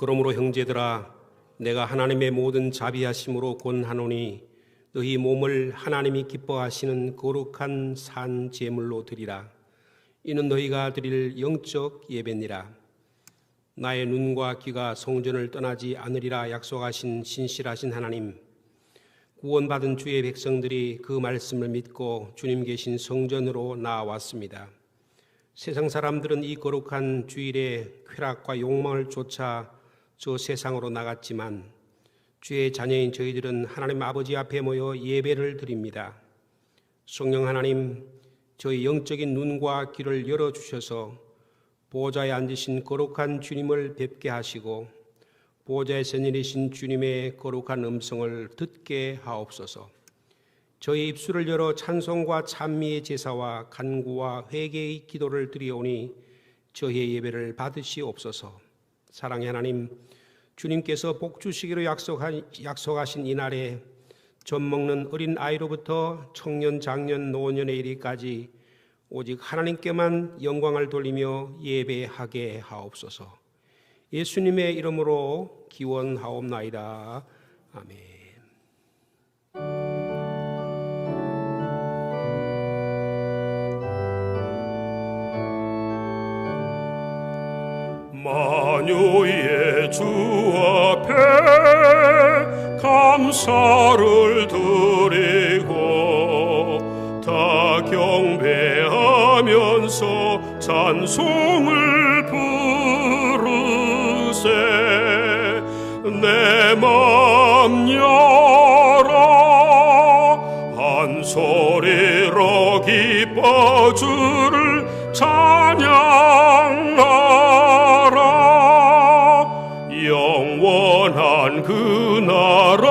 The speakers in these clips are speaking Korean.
그러므로 형제들아, 내가 하나님의 모든 자비하심으로 권하노니 너희 몸을 하나님이 기뻐하시는 거룩한 산 제물로 드리라. 이는 너희가 드릴 영적 예배니라. 나의 눈과 귀가 성전을 떠나지 않으리라 약속하신 신실하신 하나님, 구원받은 주의 백성들이 그 말씀을 믿고 주님 계신 성전으로 나아왔습니다. 세상 사람들은 이 거룩한 주일에 쾌락과 욕망을 쫓아 저 세상으로 나갔지만 주의 자녀인 저희들은 하나님 아버지 앞에 모여 예배를 드립니다. 성령 하나님, 저희 영적인 눈과 귀를 열어주셔서 보좌에 앉으신 거룩한 주님을 뵙게 하시고 보좌에서 내리신 주님의 거룩한 음성을 듣게 하옵소서. 저희 입술을 열어 찬송과 찬미의 제사와 간구와 회개의 기도를 드리오니 저희의 예배를 받으시옵소서. 사랑의 하나님, 주님께서 복 주시기로 약속하신 이날에 젖 먹는 어린 아이로부터 청년, 장년, 노년에 이르기까지 오직 하나님께만 영광을 돌리며 예배하게 하옵소서. 예수님의 이름으로 기원하옵나이다. 아멘. 만유의 주 앞에 감사를 드리고 다 경배하면서 찬송을 부르세. 내 맘 열어 한 소리로 기뻐 주를 찬양하라. 영원한 그 나라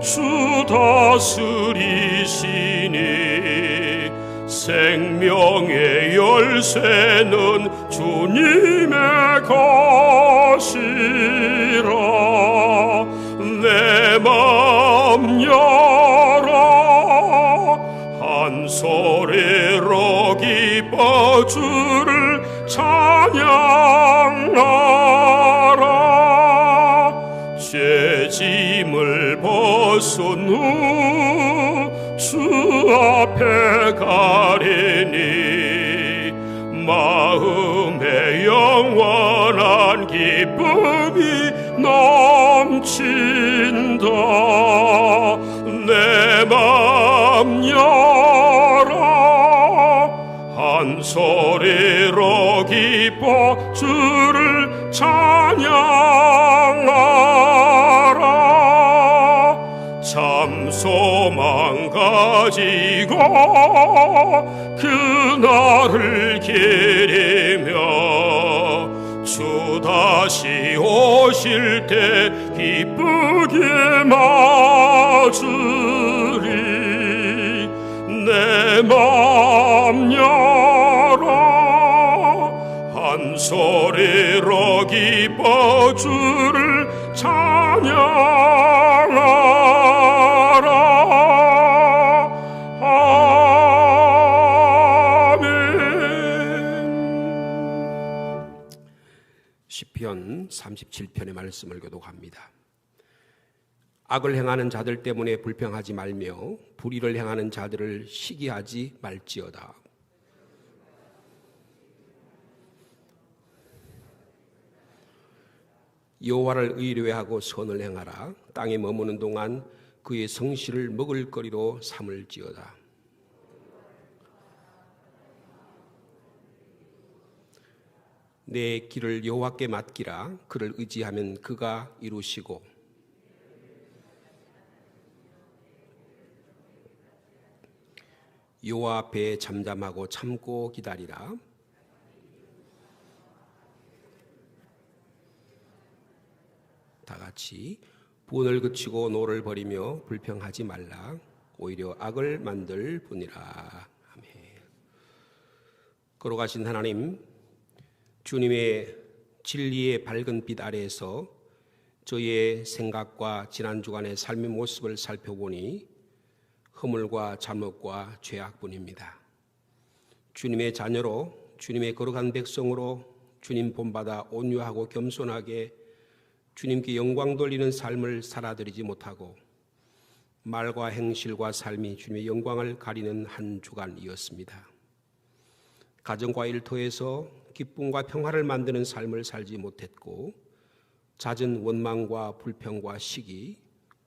주 다스리시니 생명의 열쇠는 주님의 것이라. 내 맘 열어 한 소리로 기뻐 주를 찬양하라. 죄짐을 벗은 후 주 앞에 가리니 마음에 영원한 기쁨이 넘친다. 내 맘 열어 한 소리로 기뻐 주를 찬양하라. 참 소망 가지고 그날을 기리며 주 다시 오실 때 기쁘게 맞으리. 내 맘 열어 한 소리로 기뻐 주를 찬양하라. 시편 37편의 말씀을 교독합니다. 악을 행하는 자들 때문에 불평하지 말며 불의를 행하는 자들을 시기하지 말지어다. 여호와를 의뢰하고 선을 행하라. 땅에 머무는 동안 그의 성실을 먹을거리로 삼을지어다. 내 길을 여호와께 맡기라. 그를 의지하면 그가 이루시고 여호와 앞에 잠잠하고 참고 기다리라. 다 같이 분을 그치고 노를 버리며 불평하지 말라. 오히려 악을 만들 뿐이라. 아멘. 걸어가신 하나님, 주님의 진리의 밝은 빛 아래에서 저희의 생각과 지난 주간의 삶의 모습을 살펴보니 허물과 잘못과 죄악뿐입니다. 주님의 자녀로, 주님의 거룩한 백성으로 주님 본받아 온유하고 겸손하게 주님께 영광 돌리는 삶을 살아드리지 못하고 말과 행실과 삶이 주님의 영광을 가리는 한 주간이었습니다. 가정과 일터에서 기쁨과 평화를 만드는 삶을 살지 못했고 잦은 원망과 불평과 시기,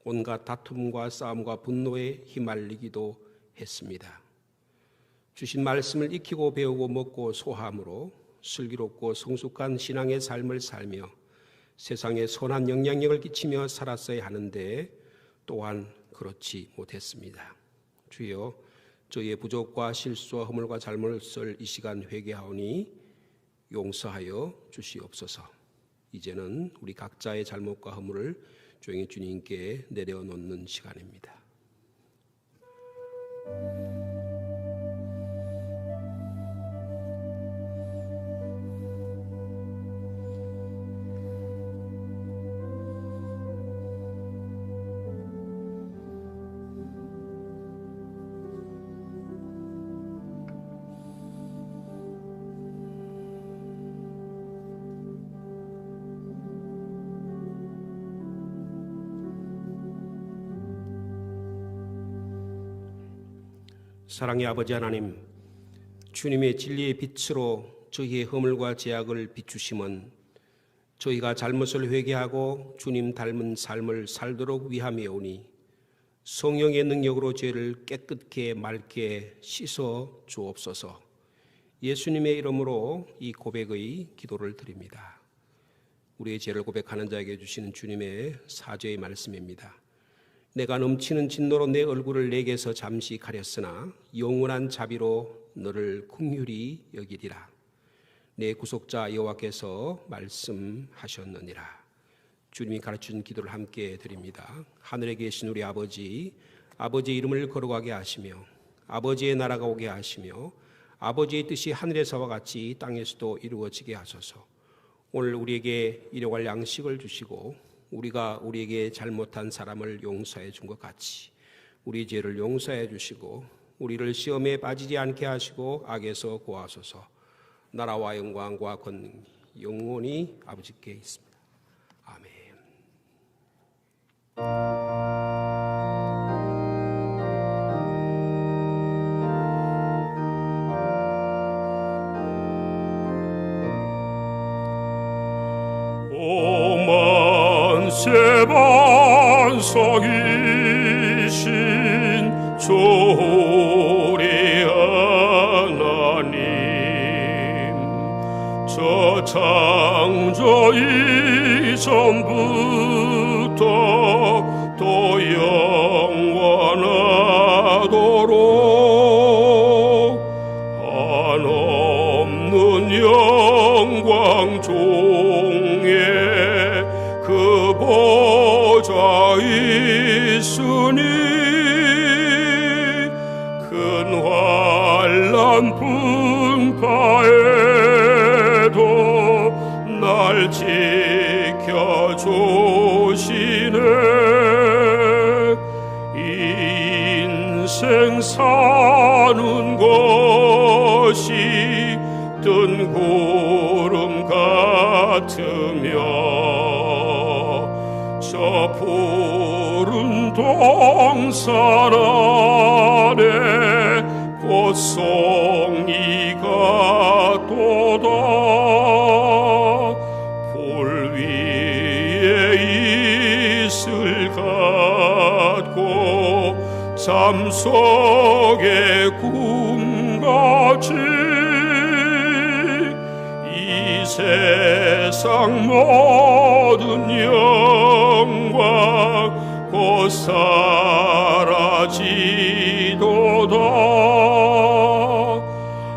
온갖 다툼과 싸움과 분노에 휘말리기도 했습니다. 주신 말씀을 익히고 배우고 먹고 소함으로 슬기롭고 성숙한 신앙의 삶을 살며 세상에 선한 영향력을 끼치며 살았어야 하는데 또한 그렇지 못했습니다. 주여, 저희의 부족과 실수와 허물과 잘못을 이 시간 회개하오니 용서하여 주시옵소서. 이제는 우리 각자의 잘못과 허물을 조용히 주님께 내려놓는 시간입니다. 사랑의 아버지 하나님, 주님의 진리의 빛으로 저희의 허물과 죄악을 비추심은 저희가 잘못을 회개하고 주님 닮은 삶을 살도록 위함이오니 성령의 능력으로 죄를 깨끗게 맑게 씻어 주옵소서. 예수님의 이름으로 이 고백의 기도를 드립니다. 우리의 죄를 고백하는 자에게 주시는 주님의 사죄의 말씀입니다. 내가 넘치는 진노로 내 얼굴을 내게서 잠시 가렸으나 영원한 자비로 너를 긍휼히 여기리라. 내 구속자 여호와께서 말씀하셨느니라. 주님이 가르쳐준 기도를 함께 드립니다. 하늘에 계신 우리 아버지, 아버지의 이름을 거룩하게 하시며 아버지의 나라가 오게 하시며 아버지의 뜻이 하늘에서와 같이 땅에서도 이루어지게 하소서. 오늘 우리에게 일용할 양식을 주시고 우리가 우리에게 잘못한 사람을 용서해 준 것 같이 우리 죄를 용서해 주시고 우리를 시험에 빠지지 않게 하시고 악에서 구하소서. 나라와 영광과 권능이 영원히 아버지께 있습니다. 아멘. 세반성이신 조리 하나님, 저 창조 이전부터 또 영원하도록 한없는 영광 종에 그 보좌 있으니 큰 환난 풍파에도 날 지켜주시네. 인생 사는 것이 뜬 구름 같으며 저 푸른 동산 안에 꽃송이가 또다. 볼 위에 이슬 같고 잠 속의 꿈같이 이 세상 모든 영광 곧 사라지도다.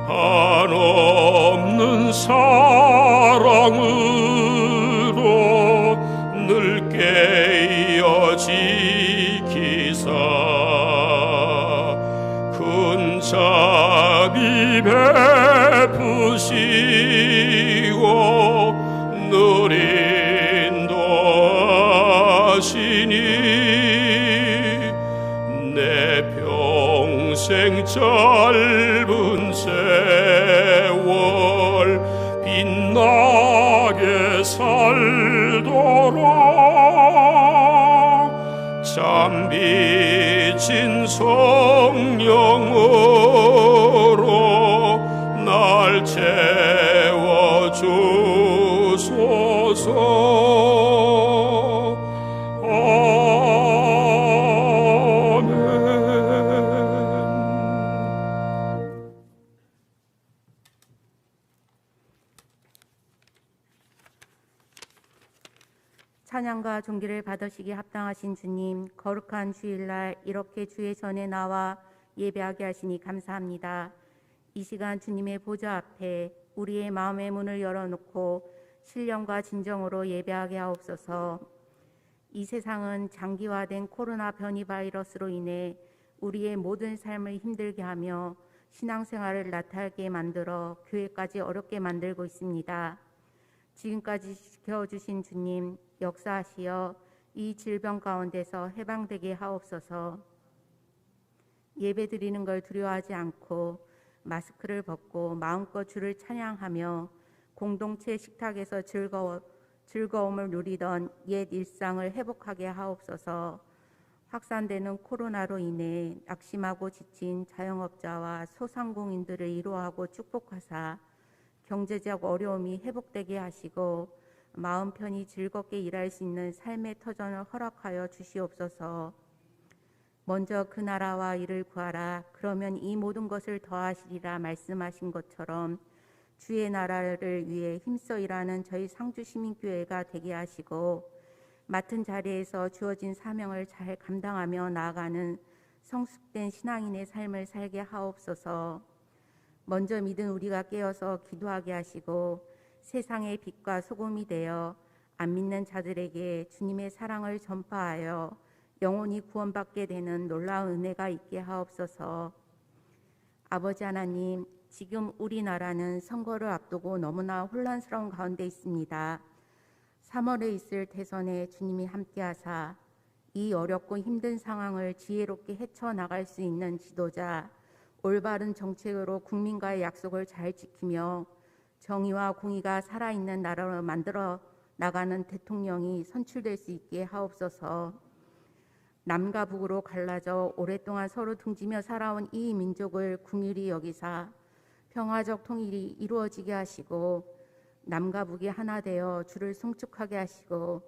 한없는 사랑으로 늘 깨어 지키사 큰 자비 베푸시고 늘 인도하시니 내 평생 짧은 세월 빛나 참 비친 성령으로 날 채워주소서. 아멘. 찬양과 존귀를 받으시기 합당하신 주님, 거룩한 주일날 이렇게 주의 전에 나와 예배하게 하시니 감사합니다. 이 시간 주님의 보좌 앞에 우리의 마음의 문을 열어놓고 신령과 진정으로 예배하게 하옵소서. 이 세상은 장기화된 코로나 변이 바이러스로 인해 우리의 모든 삶을 힘들게 하며 신앙생활을 나태하게 만들어 교회까지 어렵게 만들고 있습니다. 지금까지 지켜주신 주님, 역사하시어 이 질병 가운데서 해방되게 하옵소서. 예배드리는 걸 두려워하지 않고 마스크를 벗고 마음껏 주를 찬양하며 공동체 식탁에서 즐거움을 누리던 옛 일상을 회복하게 하옵소서. 확산되는 코로나로 인해 낙심하고 지친 자영업자와 소상공인들을 위로하고 축복하사 경제적 어려움이 회복되게 하시고 마음 편히 즐겁게 일할 수 있는 삶의 터전을 허락하여 주시옵소서. 먼저 그 나라와 이를 구하라. 그러면 이 모든 것을 더하시리라 말씀하신 것처럼 주의 나라를 위해 힘써 일하는 저희 상주시민교회가 되게 하시고 맡은 자리에서 주어진 사명을 잘 감당하며 나아가는 성숙된 신앙인의 삶을 살게 하옵소서. 먼저 믿은 우리가 깨어서 기도하게 하시고 세상의 빛과 소금이 되어 안 믿는 자들에게 주님의 사랑을 전파하여 영혼이 구원받게 되는 놀라운 은혜가 있게 하옵소서. 아버지 하나님, 지금 우리나라는 선거를 앞두고 너무나 혼란스러운 가운데 있습니다. 3월에 있을 대선에 주님이 함께하사 이 어렵고 힘든 상황을 지혜롭게 헤쳐나갈 수 있는 지도자, 올바른 정책으로 국민과의 약속을 잘 지키며 정의와 공의가 살아있는 나라로 만들어 나가는 대통령이 선출될 수 있게 하옵소서. 남과 북으로 갈라져 오랫동안 서로 등지며 살아온 이 민족을 긍휼히 여기사 평화적 통일이 이루어지게 하시고 남과 북이 하나 되어 주를 송축하게 하시고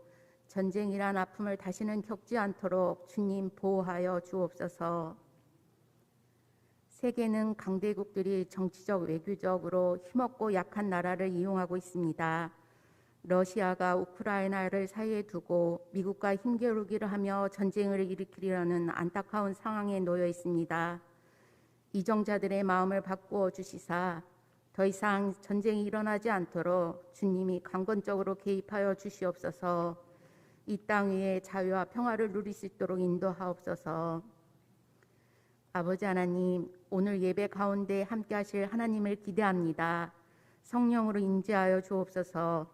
전쟁이란 아픔을 다시는 겪지 않도록 주님 보호하여 주옵소서. 세계는 강대국들이 정치적 외교적으로 힘없고 약한 나라를 이용하고 있습니다. 러시아가 우크라이나를 사이에 두고 미국과 힘겨루기를 하며 전쟁을 일으키려는 안타까운 상황에 놓여 있습니다. 이정자들의 마음을 바꾸어 주시사 더 이상 전쟁이 일어나지 않도록 주님이 강권적으로 개입하여 주시옵소서. 이 땅 위에 자유와 평화를 누릴 수 있도록 인도하옵소서. 아버지 하나님, 오늘 예배 가운데 함께 하실 하나님을 기대합니다. 성령으로 인지하여 주옵소서.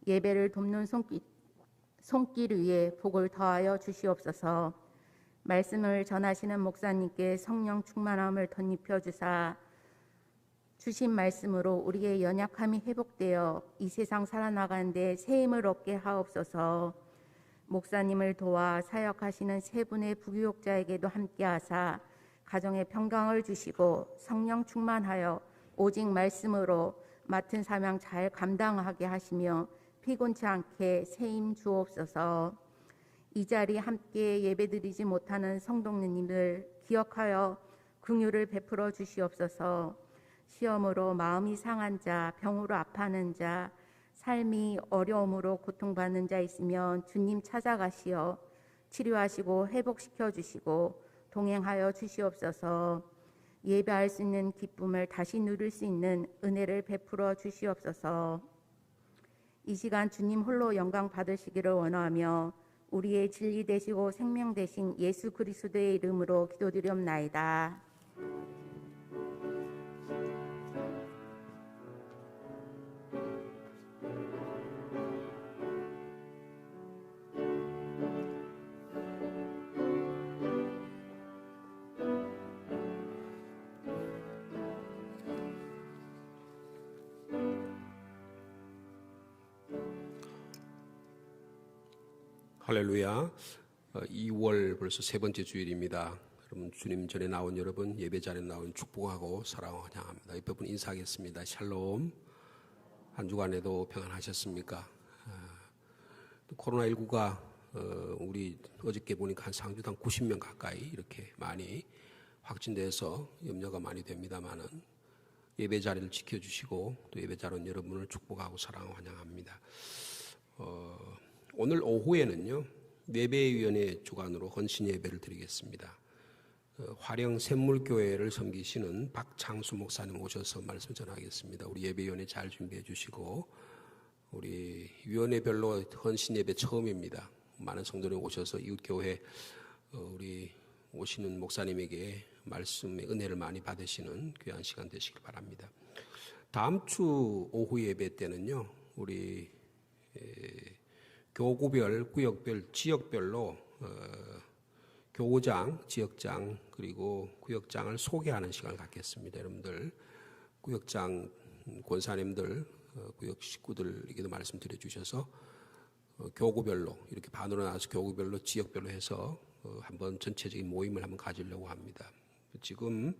예배를 돕는 손길 위에 복을 더하여 주시옵소서. 말씀을 전하시는 목사님께 성령 충만함을 덧입혀 주사 주신 말씀으로 우리의 연약함이 회복되어 이 세상 살아나가는 데 새 힘을 얻게 하옵소서. 목사님을 도와 사역하시는 세 분의 부교육자에게도 함께하사 가정에 평강을 주시고 성령 충만하여 오직 말씀으로 맡은 사명 잘 감당하게 하시며 피곤치 않게 새 힘 주옵소서. 이 자리에 함께 예배드리지 못하는 성도님들 기억하여 긍휼을 베풀어 주시옵소서. 시험으로 마음이 상한 자, 병으로 아파하는 자, 삶이 어려움으로 고통받는 자 있으면 주님 찾아가시어 치료하시고 회복시켜 주시고 동행하여 주시옵소서. 예배할 수 있는 기쁨을 다시 누릴 수 있는 은혜를 베풀어 주시옵소서. 이 시간 주님 홀로 영광 받으시기를 원하며 우리의 진리 되시고 생명 되신 예수 그리스도의 이름으로 기도드리옵나이다. 할렐루야. 2월 벌써 세 번째 주일입니다. 여러분 주님 전에 나온 여러분 예배 자리에 나온 축복하고 사랑하고 환영합니다. 옆에 분 인사하겠습니다. 샬롬. 한 주간에도 평안하셨습니까? 코로나19가 우리 어저께 보니까 한 상주당 90명 가까이 이렇게 많이 확진돼서 염려가 많이 됩니다만은 예배 자리를 지켜주시고 또 예배 자리에 여러분을 축복하고 사랑하고 환영합니다. 오늘 오후에는요 예배위원회 주관으로 헌신 예배를 드리겠습니다. 화령 샘물교회를 섬기시는 박창수 목사님 오셔서 말씀 전하겠습니다. 우리 예배위원회 잘 준비해 주시고 우리 위원회별로 헌신 예배 처음입니다. 많은 성도님 오셔서 이웃교회 우리 오시는 목사님에게 말씀의 은혜를 많이 받으시는 귀한 시간 되시길 바랍니다. 다음 주 오후 예배 때는요 우리 교구별, 구역별, 지역별로 교구장, 지역장 그리고 구역장을 소개하는 시간을 갖겠습니다. 여러분들 구역장 권사님들, 구역 식구들에게도 말씀드려 주셔서 교구별로 이렇게 반으로 나눠서 교구별로 지역별로 해서 한번 전체적인 모임을 한번 가지려고 합니다. 지금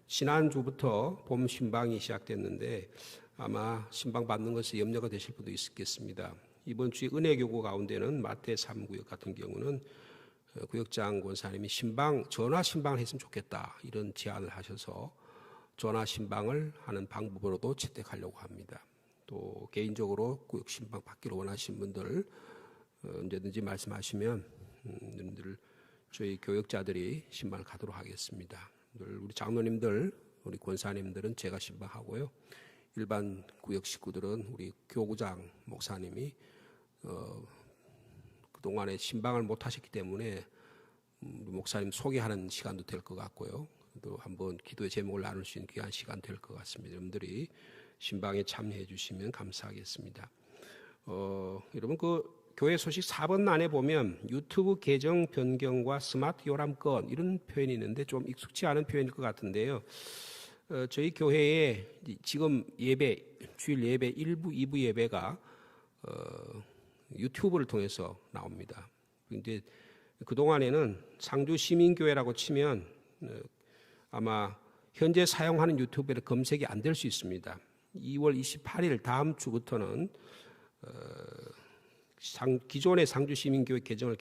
지난주부터 봄 신방이 시작됐는데 아마 신방 받는 것에 염려가 되실 분도 있겠습니다. 이번 주에 은혜교구 가운데는 마태 3구역 같은 경우는 구역장 권사님이 전화 신방을 했으면 좋겠다 이런 제안을 하셔서 전화 신방을 하는 방법으로도 채택하려고 합니다. 또 개인적으로 구역 신방 받기를 원하시는 분들 언제든지 말씀하시면 여러분들 저희 교역자들이 신방을 가도록 하겠습니다. 우리 장로님들, 우리 권사님들은 제가 신방하고요. 일반 구역 식구들은 우리 교구장 목사님이 그동안에 신방을 못 하셨기 때문에 우리 목사님 소개하는 시간도 될 것 같고요. 또 한번 기도의 제목을 나눌 수 있는 귀한 시간 될 것 같습니다. 여러분들이 신방에 참여해 주시면 감사하겠습니다. 여러분 그 교회 소식 4번 안에 보면 유튜브 계정 변경과 스마트 요람권 이런 표현이 있는데 좀 익숙치 않은 표현일 것 같은데요. 저희 교회에 지금 주일 예배 1부, 2부 예배가 유튜브를 통해서 나옵니다. 근데 그동안에는 상주 시민교회라고 치면 아마 현재 사용하는 유튜브에 검색이 안 될 수 있습니다. 2월 28일 다음 주부터는 기존의 상주 시민교회 계정을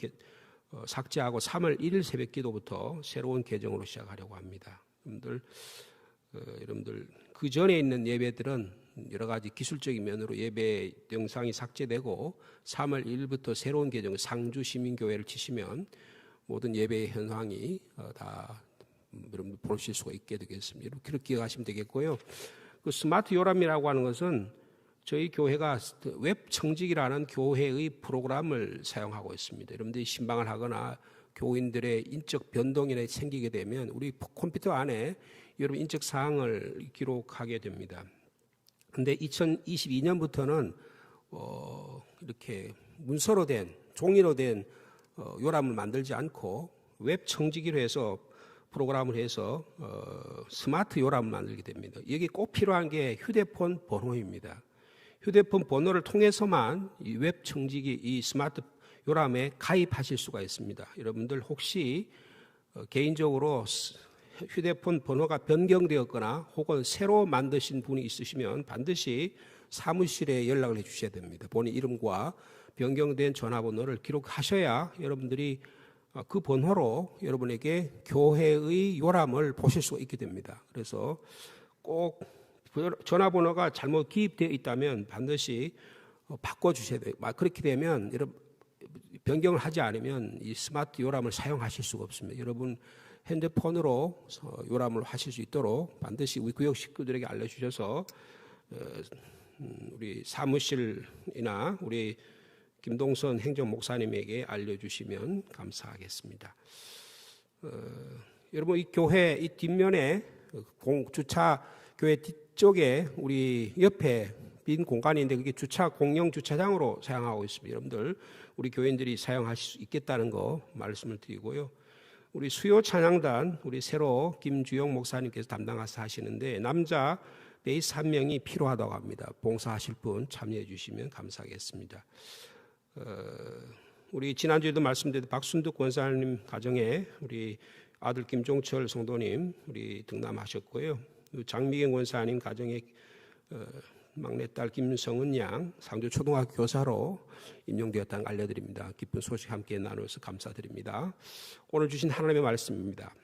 삭제하고 3월 1일 새벽 기도부터 새로운 계정으로 시작하려고 합니다. 여러분들 그 전에 있는 예배들은 여러 가지 기술적인 면으로 예배 영상이 삭제되고 3월 1일부터 새로운 계정 상주 시민교회를 치시면 모든 예배의 현황이 다 여러분 보실 수가 있게 되겠습니다. 그렇게 기억하시면 되겠고요. 그 스마트 요람이라고 하는 것은 저희 교회가 웹 청직이라는 교회의 프로그램을 사용하고 있습니다. 여러분들이 신방을 하거나 교인들의 인적 변동이 생기게 되면 우리 컴퓨터 안에 여러분 인적 사항을 기록하게 됩니다. 그런데 2022년부터는 이렇게 문서로 된 종이로 된 요람을 만들지 않고 웹 청지기로 해서 프로그램을 해서 스마트 요람을 만들게 됩니다. 여기 꼭 필요한 게 휴대폰 번호입니다. 휴대폰 번호를 통해서만 이 웹 청지기 이 스마트 요람에 가입하실 수가 있습니다. 여러분들 혹시 개인적으로 휴대폰 번호가 변경되었거나 혹은 새로 만드신 분이 있으시면 반드시 사무실에 연락을 해 주셔야 됩니다. 본인 이름과 변경된 전화번호를 기록하셔야 여러분들이 그 번호로 여러분에게 교회의 요람을 보실 수가 있게 됩니다. 그래서 꼭 전화번호가 잘못 기입되어 있다면 반드시 바꿔주셔야 돼요. 그렇게 되면 변경을 하지 않으면 이 스마트 요람을 사용하실 수가 없습니다. 여러분 핸드폰으로 요람을 하실 수 있도록 반드시 우리 구역 식구들에게 알려주셔서 우리 사무실이나 우리 김동선 행정목사님에게 알려주시면 감사하겠습니다. 여러분 이 교회 이 뒷면에 교회 뒤쪽에 우리 옆에 빈 공간이 있는데 그게 공영 주차장으로 사용하고 있습니다. 여러분들 우리 교인들이 사용하실 수 있겠다는 거 말씀을 드리고요. 우리 수요 찬양단 우리 새로 김주영 목사님께서 담당하셔서 하시는데 남자 베이스 1명이 필요하다고 합니다. 봉사하실 분 참여해 주시면 감사하겠습니다. 우리 지난주에도 말씀드린 박순득 권사님 가정에 우리 아들 김종철 성도님 우리 등남하셨고요. 장미경 권사님 가정에 막내딸 김성은 양 상주 초등학교 교사로 임용되었다는 걸 알려드립니다. 기쁜 소식 함께 나누어서 감사드립니다. 오늘 주신 하나님의 말씀입니다.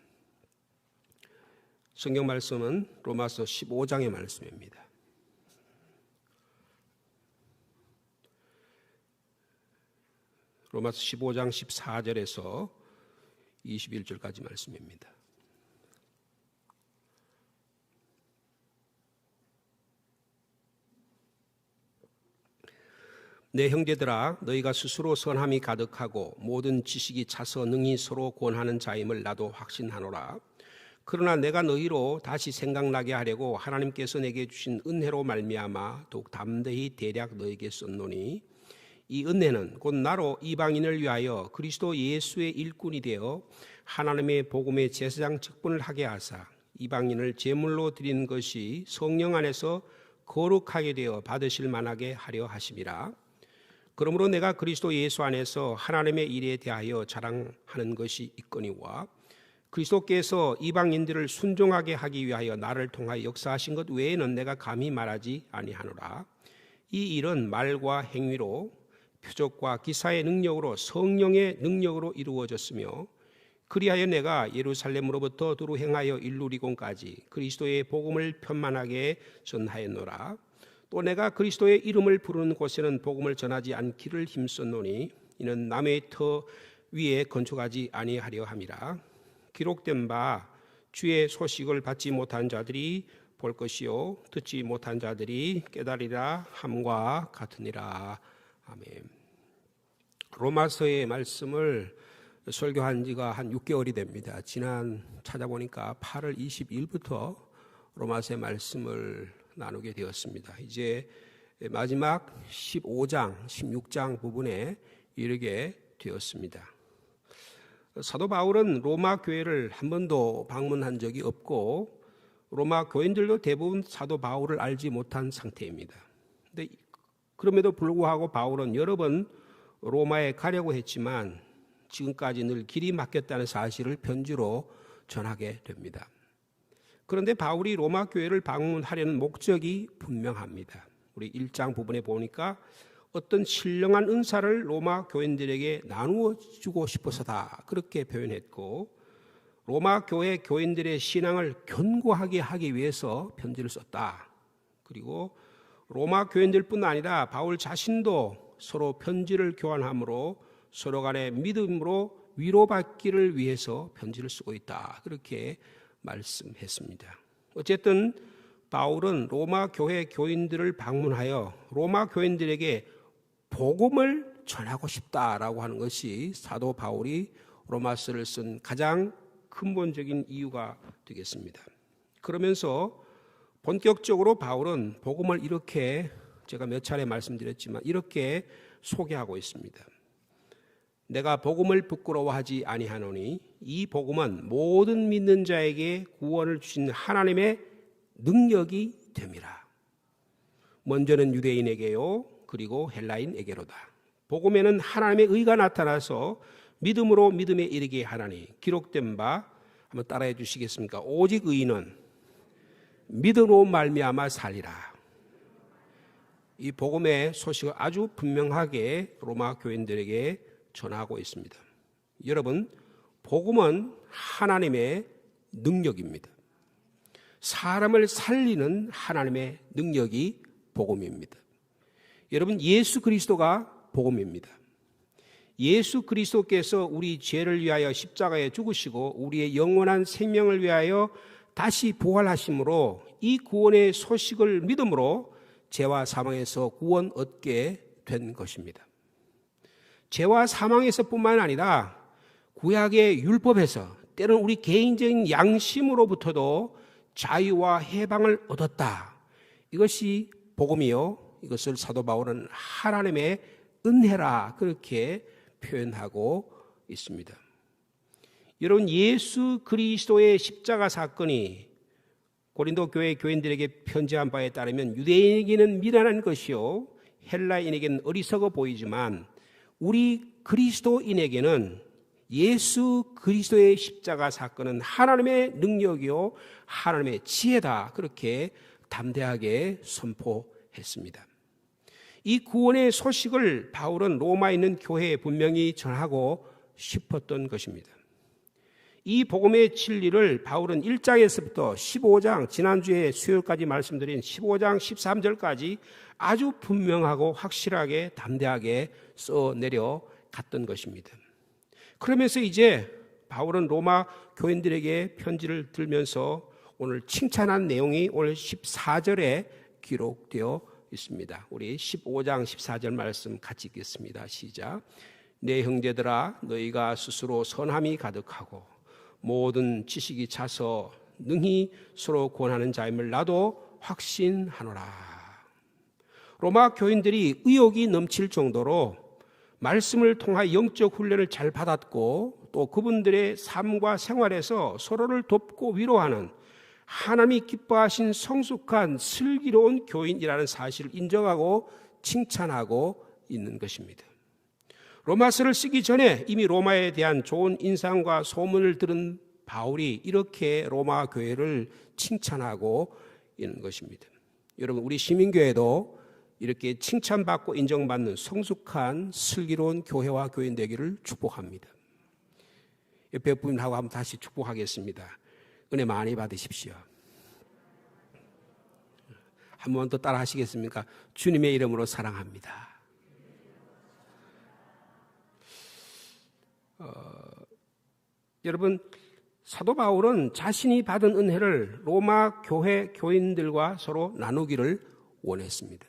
성경 말씀은 로마서 15장의 말씀입니다. 로마서 15장 14절에서 21절까지 말씀입니다. 내 형제들아, 너희가 스스로 선함이 가득하고 모든 지식이 차서 능히 서로 권하는 자임을 나도 확신하노라. 그러나 내가 너희로 다시 생각나게 하려고 하나님께서 내게 주신 은혜로 말미암아 더욱 담대히 대략 너희에게 썼노니, 이 은혜는 곧 나로 이방인을 위하여 그리스도 예수의 일꾼이 되어 하나님의 복음의 제사장 직분을 하게 하사 이방인을 제물로 드리는 것이 성령 안에서 거룩하게 되어 받으실 만하게 하려 하심이라. 그러므로 내가 그리스도 예수 안에서 하나님의 일에 대하여 자랑하는 것이 있거니와 그리스도께서 이방인들을 순종하게 하기 위하여 나를 통하여 역사하신 것 외에는 내가 감히 말하지 아니하노라. 이 일은 말과 행위로 표적과 기사의 능력으로 성령의 능력으로 이루어졌으며, 그리하여 내가 예루살렘으로부터 두루 행하여 일루리곤까지 그리스도의 복음을 편만하게 전하였노라. 또 내가 그리스도의 이름을 부르는 곳에는 복음을 전하지 않기를 힘썼노니, 이는 남의 터 위에 건축하지 아니하려 함이라. 기록된 바 주의 소식을 받지 못한 자들이 볼 것이요 듣지 못한 자들이 깨달으리라 함과 같으니라. 아멘. 로마서의 말씀을 설교한 지가 한 6개월이 됩니다. 지난 찾아보니까 8월 20일부터 로마서의 말씀을 나누게 되었습니다. 이제 마지막 15장, 16장 부분에 이르게 되었습니다. 사도 바울은 로마 교회를 한 번도 방문한 적이 없고 로마 교인들도 대부분 사도 바울을 알지 못한 상태입니다. 그런데 그럼에도 불구하고 바울은 여러 번 로마에 가려고 했지만 지금까지 늘 길이 막혔다는 사실을 편지로 전하게 됩니다. 그런데 바울이 로마 교회를 방문하려는 목적이 분명합니다. 우리 1장 부분에 보니까 어떤 신령한 은사를 로마 교인들에게 나누어 주고 싶어서다, 그렇게 표현했고, 로마 교회 교인들의 신앙을 견고하게 하기 위해서 편지를 썼다. 그리고 로마 교인들뿐 아니라 바울 자신도 서로 편지를 교환함으로 서로 간의 믿음으로 위로받기를 위해서 편지를 쓰고 있다, 그렇게 말씀했습니다. 어쨌든 바울은 로마 교회 교인들을 방문하여 로마 교인들에게 복음을 전하고 싶다라고 하는 것이 사도 바울이 로마서를 쓴 가장 근본적인 이유가 되겠습니다. 그러면서 본격적으로 바울은 복음을 이렇게, 제가 몇 차례 말씀드렸지만 이렇게 소개하고 있습니다. 내가 복음을 부끄러워하지 아니하노니 이 복음은 모든 믿는 자에게 구원을 주신 하나님의 능력이 됨이라. 먼저는 유대인에게요 그리고 헬라인에게로다. 복음에는 하나님의 의가 나타나서 믿음으로 믿음에 이르게 하나니, 기록된 바 한번 따라해 주시겠습니까? 오직 의인은 믿음으로 말미암아 살리라. 이 복음의 소식을 아주 분명하게 로마 교인들에게 전하고 있습니다. 여러분, 복음은 하나님의 능력입니다. 사람을 살리는 하나님의 능력이 복음입니다. 여러분, 예수 그리스도가 복음입니다. 예수 그리스도께서 우리 죄를 위하여 십자가에 죽으시고 우리의 영원한 생명을 위하여 다시 부활하심으로 이 구원의 소식을 믿음으로 죄와 사망에서 구원 얻게 된 것입니다. 죄와 사망에서뿐만 아니라 구약의 율법에서 때로는 우리 개인적인 양심으로부터도 자유와 해방을 얻었다. 이것이 복음이요, 이것을 사도 바울은 하나님의 은혜라 그렇게 표현하고 있습니다. 여러분, 예수 그리스도의 십자가 사건이 고린도 교회 교인들에게 편지한 바에 따르면 유대인에게는 미련한 것이요 헬라인에게는 어리석어 보이지만 우리 그리스도인에게는 예수 그리스도의 십자가 사건은 하나님의 능력이요 하나님의 지혜다, 그렇게 담대하게 선포했습니다. 이 구원의 소식을 바울은 로마에 있는 교회에 분명히 전하고 싶었던 것입니다. 이 복음의 진리를 바울은 1장에서부터 15장, 지난주에 수요일까지 말씀드린 15장 13절까지 아주 분명하고 확실하게 담대하게 써내려 갔던 것입니다. 그러면서 이제 바울은 로마 교인들에게 편지를 들면서 오늘 칭찬한 내용이 오늘 14절에 기록되어 있습니다. 우리 15장 14절 말씀 같이 읽겠습니다. 시작. 내 형제들아, 너희가 스스로 선함이 가득하고 모든 지식이 차서 능히 서로 권하는 자임을 나도 확신하노라. 로마 교인들이 의욕이 넘칠 정도로 말씀을 통하여 영적 훈련을 잘 받았고 또 그분들의 삶과 생활에서 서로를 돕고 위로하는 하나님이 기뻐하신 성숙한 슬기로운 교인이라는 사실을 인정하고 칭찬하고 있는 것입니다. 로마서를 쓰기 전에 이미 로마에 대한 좋은 인상과 소문을 들은 바울이 이렇게 로마 교회를 칭찬하고 있는 것입니다. 여러분, 우리 시민교회도 이렇게 칭찬받고 인정받는 성숙한 슬기로운 교회와 교인 되기를 축복합니다. 옆에 분하고 한번 다시 축복하겠습니다. 은혜 많이 받으십시오. 한 번 더 따라 하시겠습니까? 주님의 이름으로 사랑합니다. 여러분, 사도 바울은 자신이 받은 은혜를 로마 교회 교인들과 서로 나누기를 원했습니다.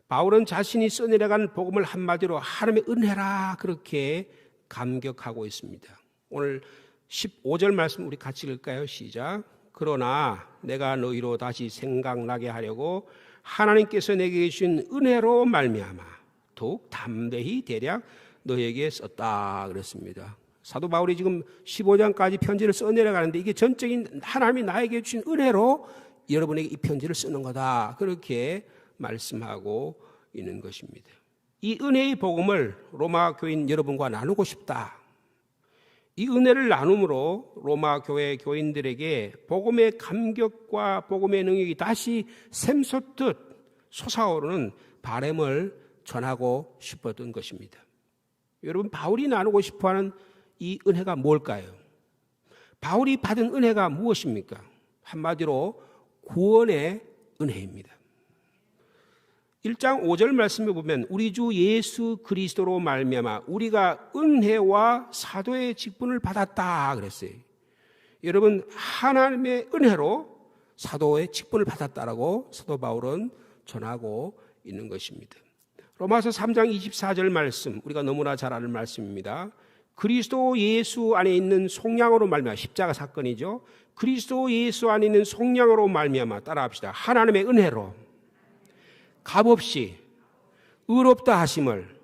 바울은 자신이 써내려간 복음을 한마디로 하나님의 은혜라 그렇게 감격하고 있습니다. 오늘 15절 말씀 우리 같이 읽을까요? 시작. 그러나 내가 너희로 다시 생각나게 하려고 하나님께서 내게 주신 은혜로 말미암아 더욱 담대히 대략 너희에게 썼다 그랬습니다. 사도 바울이 지금 15장까지 편지를 써내려가는데 이게 전적인 하나님이 나에게 주신 은혜로 여러분에게 이 편지를 쓰는 거다, 그렇게 말씀하고 있는 것입니다. 이 은혜의 복음을 로마 교인 여러분과 나누고 싶다. 이 은혜를 나눔으로 로마 교회 교인들에게 복음의 감격과 복음의 능력이 다시 샘솟듯 솟아오르는 바람을 전하고 싶었던 것입니다. 여러분, 바울이 나누고 싶어하는 이 은혜가 뭘까요? 바울이 받은 은혜가 무엇입니까? 한마디로 구원의 은혜입니다. 1장 5절 말씀에 보면 우리 주 예수 그리스도로 말미암아 우리가 은혜와 사도의 직분을 받았다 그랬어요. 여러분, 하나님의 은혜로 사도의 직분을 받았다라고 사도 바울은 전하고 있는 것입니다. 로마서 3장 24절 말씀, 우리가 너무나 잘 아는 말씀입니다. 그리스도 예수 안에 있는 속량으로 말미암아, 십자가 사건이죠. 그리스도 예수 안에 있는 속량으로 말미암아, 따라합시다. 하나님의 은혜로 값없이 의롭다 하심을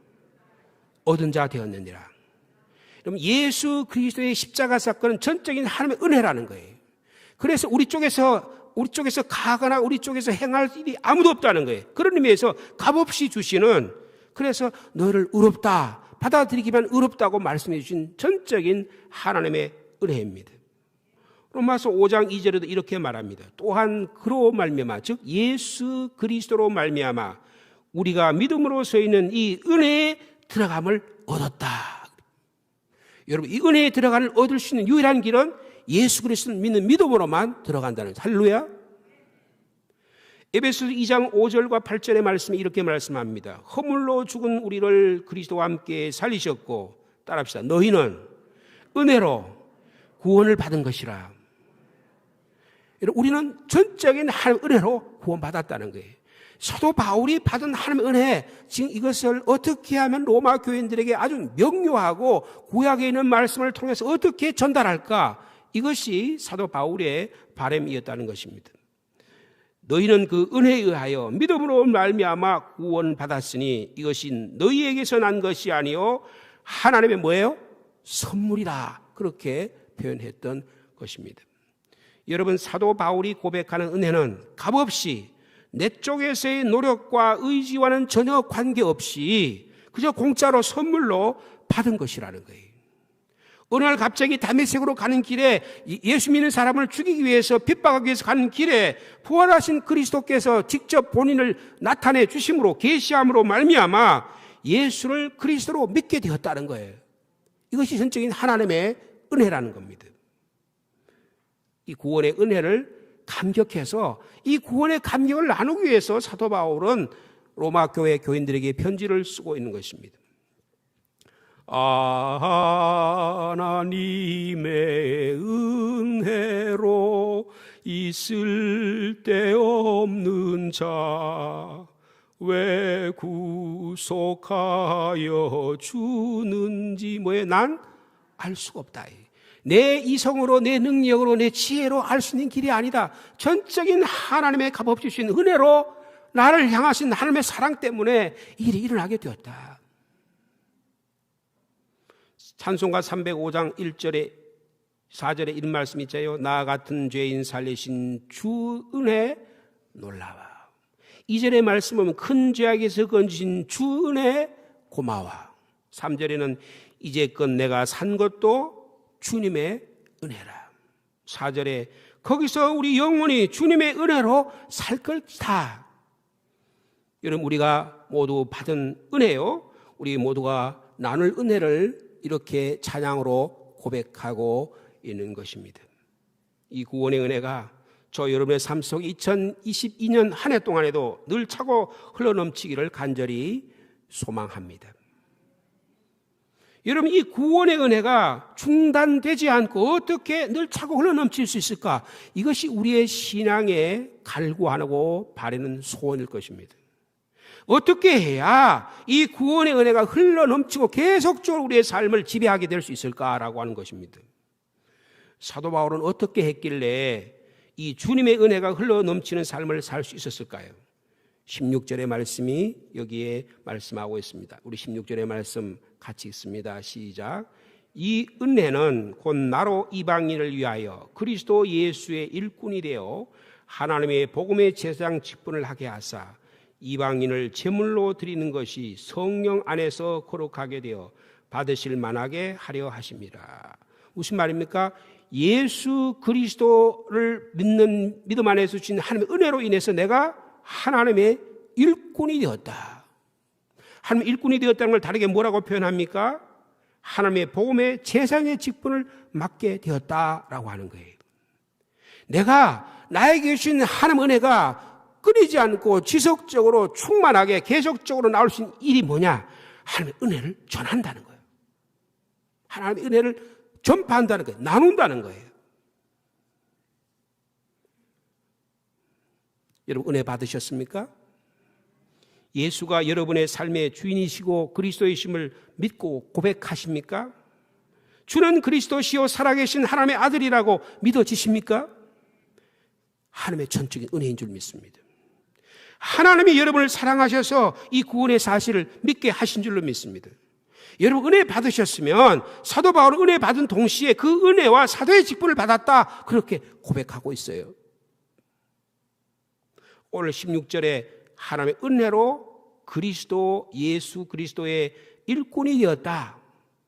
얻은 자 되었느니라. 그럼 예수 그리스도의 십자가 사건은 전적인 하나님의 은혜라는 거예요. 그래서 우리 쪽에서 가거나 우리 쪽에서 행할 일이 아무도 없다는 거예요. 그런 의미에서 값없이 주시는, 그래서 너를 의롭다, 받아들이기만 의롭다고 말씀해 주신 전적인 하나님의 은혜입니다. 로마서 5장 2절에도 이렇게 말합니다. 또한 그로 말미암아, 즉 예수 그리스도로 말미암아 우리가 믿음으로 서 있는 이 은혜에 들어감을 얻었다. 여러분, 이 은혜에 들어감을 얻을 수 있는 유일한 길은 예수 그리스도를 믿는 믿음으로만 들어간다는 거예요. 할렐루야. 에베소서 2장 5절과 8절의 말씀이 이렇게 말씀합니다. 허물로 죽은 우리를 그리스도와 함께 살리셨고, 따라합시다. 너희는 은혜로 구원을 받은 것이라. 우리는 전적인 하나님의 은혜로 구원받았다는 거예요. 사도 바울이 받은 하나님의 은혜, 지금 이것을 어떻게 하면 로마 교인들에게 아주 명료하고 구약에 있는 말씀을 통해서 어떻게 전달할까? 이것이 사도 바울의 바람이었다는 것입니다. 너희는 그 은혜에 의하여 믿음으로 말미암아 구원받았으니 이것이 너희에게서 난 것이 아니요 하나님의 뭐예요? 선물이라. 그렇게 표현했던 것입니다. 여러분, 사도 바울이 고백하는 은혜는 값없이 내 쪽에서의 노력과 의지와는 전혀 관계없이 그저 공짜로 선물로 받은 것이라는 거예요. 어느 날 갑자기 다메섹으로 가는 길에 예수 믿는 사람을 죽이기 위해서 핍박하기 위해서 가는 길에 부활하신 그리스도께서 직접 본인을 나타내 주심으로 계시함으로 말미암아 예수를 그리스도로 믿게 되었다는 거예요. 이것이 전적인 하나님의 은혜라는 겁니다. 이 구원의 은혜를 감격해서 이 구원의 감격을 나누기 위해서 사도 바울은 로마 교회 교인들에게 편지를 쓰고 있는 것입니다. 하나님의 은혜로 있을 데 없는 자 왜 구속하여 주는지 난 알 수가 없다. 내 이성으로 내 능력으로 내 지혜로 알 수 있는 길이 아니다. 전적인 하나님의 값없이 주신 은혜로 나를 향하신 하나님의 사랑 때문에 일이 일어나게 되었다. 찬송가 305장 1절에 4절에 이런 말씀이 있잖아요. 나 같은 죄인 살리신 주 은혜 놀라워. 2절의 말씀 보면 큰 죄악에서 건지신 주 은혜 고마워. 3절에는 이제껏 내가 산 것도 주님의 은혜라. 4절에 거기서 우리 영혼이 주님의 은혜로 살 것이다. 여러분, 우리가 모두 받은 은혜요, 우리 모두가 나눌 은혜를 이렇게 찬양으로 고백하고 있는 것입니다. 이 구원의 은혜가 저 여러분의 삶 속 2022년 한 해 동안에도 늘 차고 흘러넘치기를 간절히 소망합니다. 여러분, 이 구원의 은혜가 중단되지 않고 어떻게 늘 차고 흘러넘칠 수 있을까? 이것이 우리의 신앙에 갈구하고 바라는 소원일 것입니다. 어떻게 해야 이 구원의 은혜가 흘러넘치고 계속적으로 우리의 삶을 지배하게 될 수 있을까라고 하는 것입니다. 사도 바울은 어떻게 했길래 이 주님의 은혜가 흘러넘치는 삶을 살 수 있었을까요? 16절의 말씀이 여기에 말씀하고 있습니다. 우리 16절의 말씀 같이 읽습니다. 시작. 이 은혜는 곧 나로 이방인을 위하여 그리스도 예수의 일꾼이 되어 하나님의 복음의 제사장 직분을 하게 하사 이방인을 제물로 드리는 것이 성령 안에서 거룩하게 되어 받으실 만하게 하려 하십니다. 무슨 말입니까? 예수 그리스도를 믿는 믿음 안에서 주신 하나님의 은혜로 인해서 내가 하나님의 일꾼이 되었다. 하나님의 일꾼이 되었다는 걸 다르게 뭐라고 표현합니까? 하나님의 복음의 제사장의 직분을 맡게 되었다라고 하는 거예요. 내가 나에게 주신 하나님의 은혜가 끊이지 않고 지속적으로 충만하게 계속적으로 나올 수 있는 일이 뭐냐? 하나님의 은혜를 전한다는 거예요. 하나님의 은혜를 전파한다는 거예요. 나눈다는 거예요. 여러분, 은혜 받으셨습니까? 예수가 여러분의 삶의 주인이시고 그리스도이심을 믿고 고백하십니까? 주는 그리스도시요 살아계신 하나님의 아들이라고 믿어지십니까? 하나님의 전적인 은혜인 줄 믿습니다. 하나님이 여러분을 사랑하셔서 이 구원의 사실을 믿게 하신 줄로 믿습니다. 여러분, 은혜 받으셨으면 사도 바울은 은혜 받은 동시에 그 은혜와 사도의 직분을 받았다, 그렇게 고백하고 있어요. 오늘 16절에 하나님의 은혜로 그리스도 예수 그리스도의 일꾼이 되었다,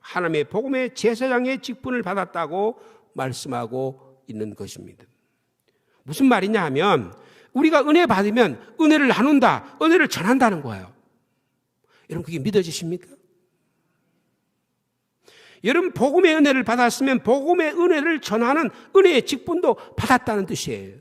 하나님의 복음의 제사장의 직분을 받았다고 말씀하고 있는 것입니다. 무슨 말이냐 하면 우리가 은혜 받으면 은혜를 나눈다, 은혜를 전한다는 거예요. 여러분, 그게 믿어지십니까? 여러분, 복음의 은혜를 받았으면 복음의 은혜를 전하는 은혜의 직분도 받았다는 뜻이에요.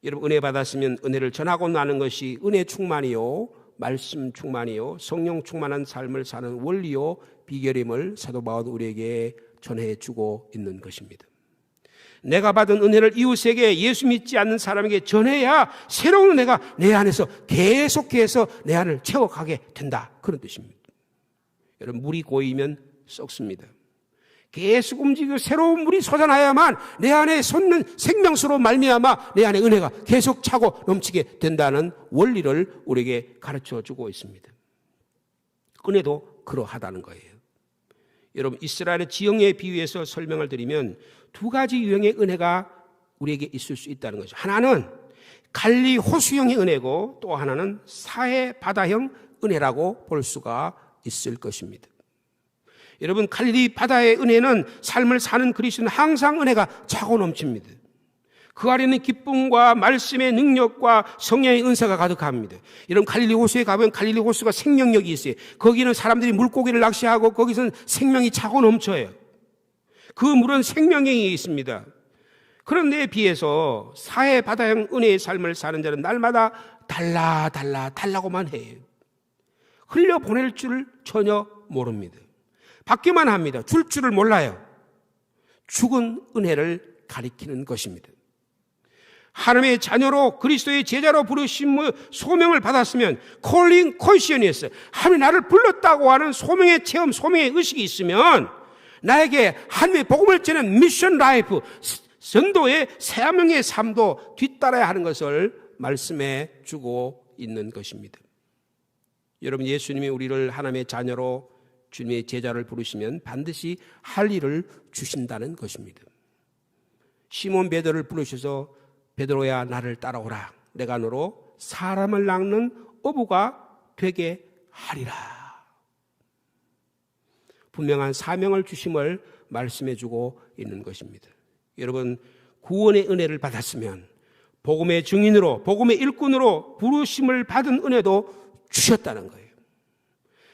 여러분, 은혜 받았으면 은혜를 전하고 나는 것이 은혜 충만이요, 말씀 충만이요, 성령 충만한 삶을 사는 원리요, 비결임을 사도 바울은 우리에게 전해주고 있는 것입니다. 내가 받은 은혜를 이웃에게, 예수 믿지 않는 사람에게 전해야 새로운 은혜가 내 안에서 계속해서 내 안을 채워가게 된다, 그런 뜻입니다. 여러분, 물이 고이면 썩습니다. 계속 움직이고 새로운 물이 솟아나야만 내 안에 솟는 생명수로 말미암아 내 안에 은혜가 계속 차고 넘치게 된다는 원리를 우리에게 가르쳐주고 있습니다. 은혜도 그러하다는 거예요. 여러분, 이스라엘의 지형에 비유해서 설명을 드리면 두 가지 유형의 은혜가 우리에게 있을 수 있다는 거죠. 하나는 갈리 호수형의 은혜고 또 하나는 사해 바다형 은혜라고 볼 수가 있을 것입니다. 여러분, 갈릴리 바다의 은혜는 삶을 사는 그리스도는 항상 은혜가 차고 넘칩니다. 그 아래는 기쁨과 말씀의 능력과 성령의 은사가 가득합니다. 여러분, 갈릴리 호수에 가면 갈릴리 호수가 생명력이 있어요. 거기는 사람들이 물고기를 낚시하고 거기서는 생명이 차고 넘쳐요. 그 물은 생명력이 있습니다. 그런 데에 비해서 사해 바다형 은혜의 삶을 사는 자는 날마다 달라고만 해요. 흘려보낼 줄을 전혀 모릅니다. 받기만 합니다. 줄 줄을 몰라요. 죽은 은혜를 가리키는 것입니다. 하나님의 자녀로 그리스도의 제자로 부르심의 소명을 받았으면 콜링 컨시언이었어요. 하나님이 나를 불렀다고 하는 소명의 체험, 소명의 의식이 있으면 나에게 하나님의 복음을 전하는 미션 라이프, 전도의 사명의 삶도 뒤따라야 하는 것을 말씀해 주고 있는 것입니다. 여러분, 예수님이 우리를 하나님의 자녀로 주님의 제자를 부르시면 반드시 할 일을 주신다는 것입니다. 시몬 베드로를 부르셔서 베드로야 나를 따라오라. 내가 너로 사람을 낚는 어부가 되게 하리라. 분명한 사명을 주심을 말씀해 주고 있는 것입니다. 여러분, 구원의 은혜를 받았으면 복음의 증인으로, 복음의 일꾼으로 부르심을 받은 은혜도 주셨다는 거예요.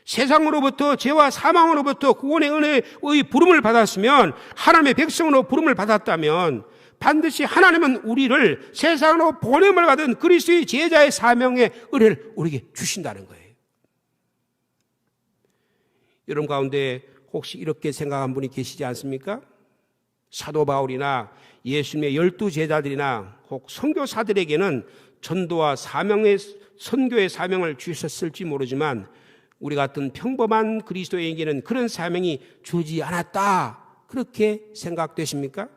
세상으로부터, 죄와 사망으로부터 구원의 은혜의 부름을 받았으면, 하나님의 백성으로 부름을 받았다면 반드시 하나님은 우리를 세상으로 보냄을 받은 그리스도의 제자의 사명의 은혜를 우리에게 주신다는 거예요. 여러분 가운데 혹시 이렇게 생각한 분이 계시지 않습니까? 사도 바울이나 예수님의 12 제자들이나 혹 선교사들에게는 전도와 사명의, 선교의 사명을 주셨을지 모르지만 우리 같은 평범한 그리스도인에게는 그런 사명이 주지 않았다, 그렇게 생각되십니까?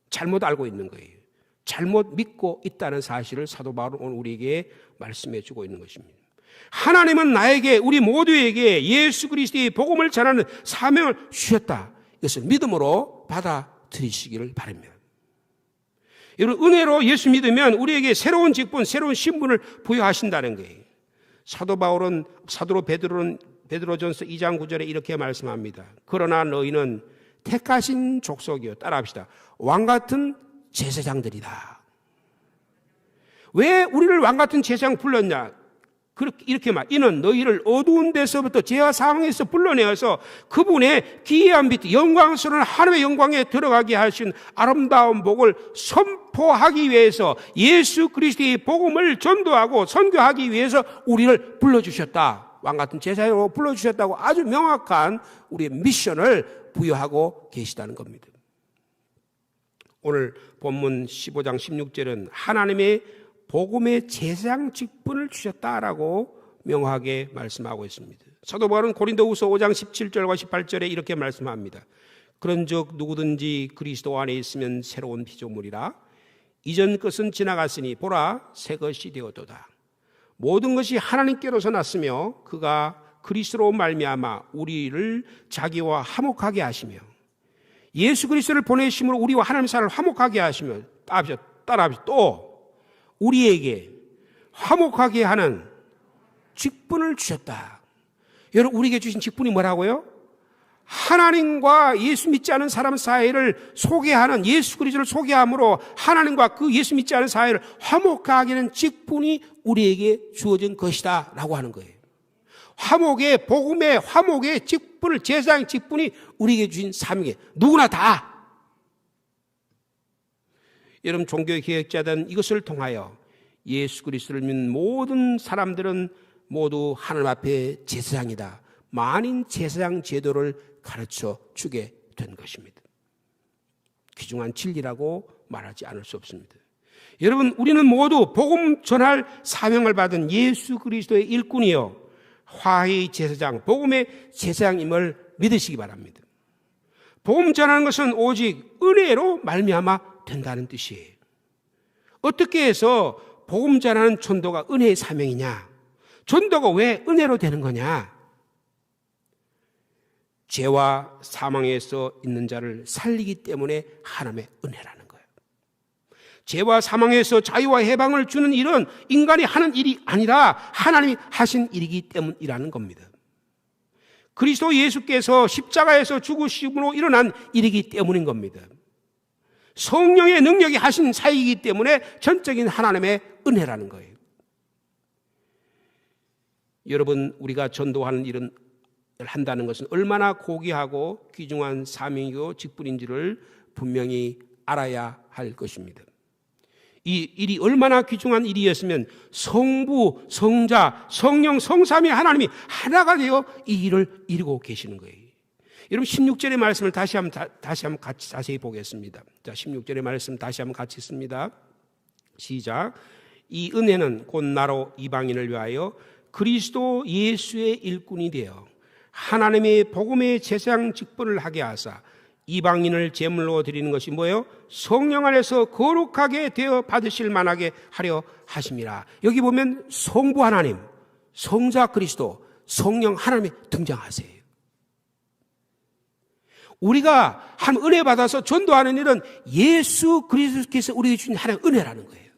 잘못 알고 있는 거예요. 잘못 믿고 있다는 사실을 사도 바울은 오늘 우리에게 말씀해 주고 있는 것입니다. 하나님은 나에게, 우리 모두에게 예수 그리스도의 복음을 전하는 사명을 주셨다. 이것을 믿음으로 받아들이시기를 바랍니다. 여러분, 은혜로 예수 믿으면 우리에게 새로운 직분, 새로운 신분을 부여하신다는 거예요. 사도 바울은, 사도 베드로전서 2장 9절에 이렇게 말씀합니다. 그러나 너희는 택하신 족속이요, 따라합시다, 왕같은 제사장들이다. 왜 우리를 왕같은 제사장 불렀냐? 이렇게 말, 이는 너희를 어두운 데서부터 죄와 사망에서 불러내어서 그분의 기이한 빛, 영광스러운 하나님의 영광에 들어가게 하신 아름다운 복을 선포하기 위해서, 예수 그리스도의 복음을 전도하고 선교하기 위해서 우리를 불러주셨다. 왕같은 제사장으로 불러주셨다고 아주 명확한 우리의 미션을 부여하고 계시다는 겁니다. 오늘 본문 15장 16절은 하나님의 복음의 제사장 직분을 주셨다라고 명확하게 말씀하고 있습니다. 사도 바울은 고린도후서 5장 17절과 18절에 이렇게 말씀합니다. 그런즉 누구든지 그리스도 안에 있으면 새로운 피조물이라. 이전 것은 지나갔으니 보라 새 것이 되었도다. 모든 것이 하나님께로서 났으며 그가 그리스도로 말미암아 우리를 자기와 화목하게 하시며, 예수 그리스도를 보내심으로 우리와 하나님 사이를 화목하게 하시며, 따라합시다. 또 우리에게 화목하게 하는 직분을 주셨다. 여러분, 우리에게 주신 직분이 뭐라고요? 하나님과 예수 믿지 않은 사람 사이를 소개하는, 예수 그리스도를 소개함으로 하나님과 그 예수 믿지 않은 사이를 화목하게 하는 직분이 우리에게 주어진 것이다 라고 하는 거예요. 화목의, 복음의 화목의 직분을, 제사장 직분이 우리에게 주신 사명이에요. 누구나 다. 여러분, 종교의 기획자들은 이것을 통하여 예수 그리스도를 믿는 모든 사람들은 모두 하나님 앞에 제사장이다, 만인 제사장 제도를 가르쳐 주게 된 것입니다. 귀중한 진리라고 말하지 않을 수 없습니다. 여러분, 우리는 모두 복음 전할 사명을 받은 예수 그리스도의 일꾼이요 화의 제사장, 복음의 제사장임을 믿으시기 바랍니다. 복음 전하는 것은 오직 은혜로 말미암아 된다는 뜻이에요. 어떻게 해서 복음 전하는 전도가 은혜의 사명이냐? 전도가 왜 은혜로 되는 거냐? 죄와 사망에서 있는 자를 살리기 때문에 하나님의 은혜라는 거예요. 죄와 사망에서 자유와 해방을 주는 일은 인간이 하는 일이 아니라 하나님이 하신 일이기 때문이라는 겁니다. 그리스도 예수께서 십자가에서 죽으심으로 일어난 일이기 때문인 겁니다. 성령의 능력이 하신 사역이기 때문에 전적인 하나님의 은혜라는 거예요. 여러분, 우리가 전도하는 일은 한다는 것은 얼마나 고귀하고 귀중한 사명이고 직분인지를 분명히 알아야 할 것입니다. 이 일이 얼마나 귀중한 일이었으면 성부, 성자, 성령, 성삼위 하나님이 하나가 되어 이 일을 이루고 계시는 거예요. 여러분 16절의 말씀을 다시 한번 같이 자세히 보겠습니다. 자, 16절의 말씀 다시 한번 같이 읽습니다. 시작. 이 은혜는 곧 나로 이방인을 위하여 그리스도 예수의 일꾼이 되어 하나님의 복음의 제사장 직분을 하게 하사 이방인을 제물로 드리는 것이 뭐예요? 성령 안에서 거룩하게 되어 받으실 만하게 하려 하심이라. 여기 보면 성부 하나님, 성자 그리스도, 성령 하나님이 등장하세요. 우리가 한 은혜 받아서 전도하는 일은 예수 그리스도께서 우리에게 주신 하나님의 은혜라는 거예요.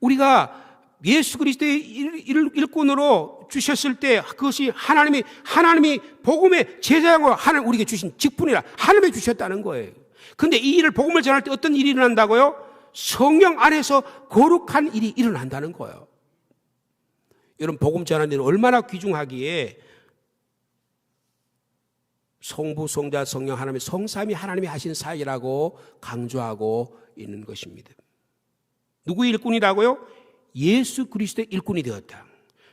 우리가 예수 그리스도의 일꾼으로 주셨을 때 그것이 하나님이 복음의 제사장으로 하나님 우리에게 주신 직분이라 하나님이 주셨다는 거예요. 근데 이 일을 복음을 전할 때 어떤 일이 일어난다고요? 성령 안에서 거룩한 일이 일어난다는 거예요. 여러분 복음 전하는 일은 얼마나 귀중하기에 성부, 성자, 성령 하나님의 성삼위 하나님이 하신 사역이라고 강조하고 있는 것입니다. 누구의 일꾼이라고요? 예수 그리스도의 일꾼이 되었다.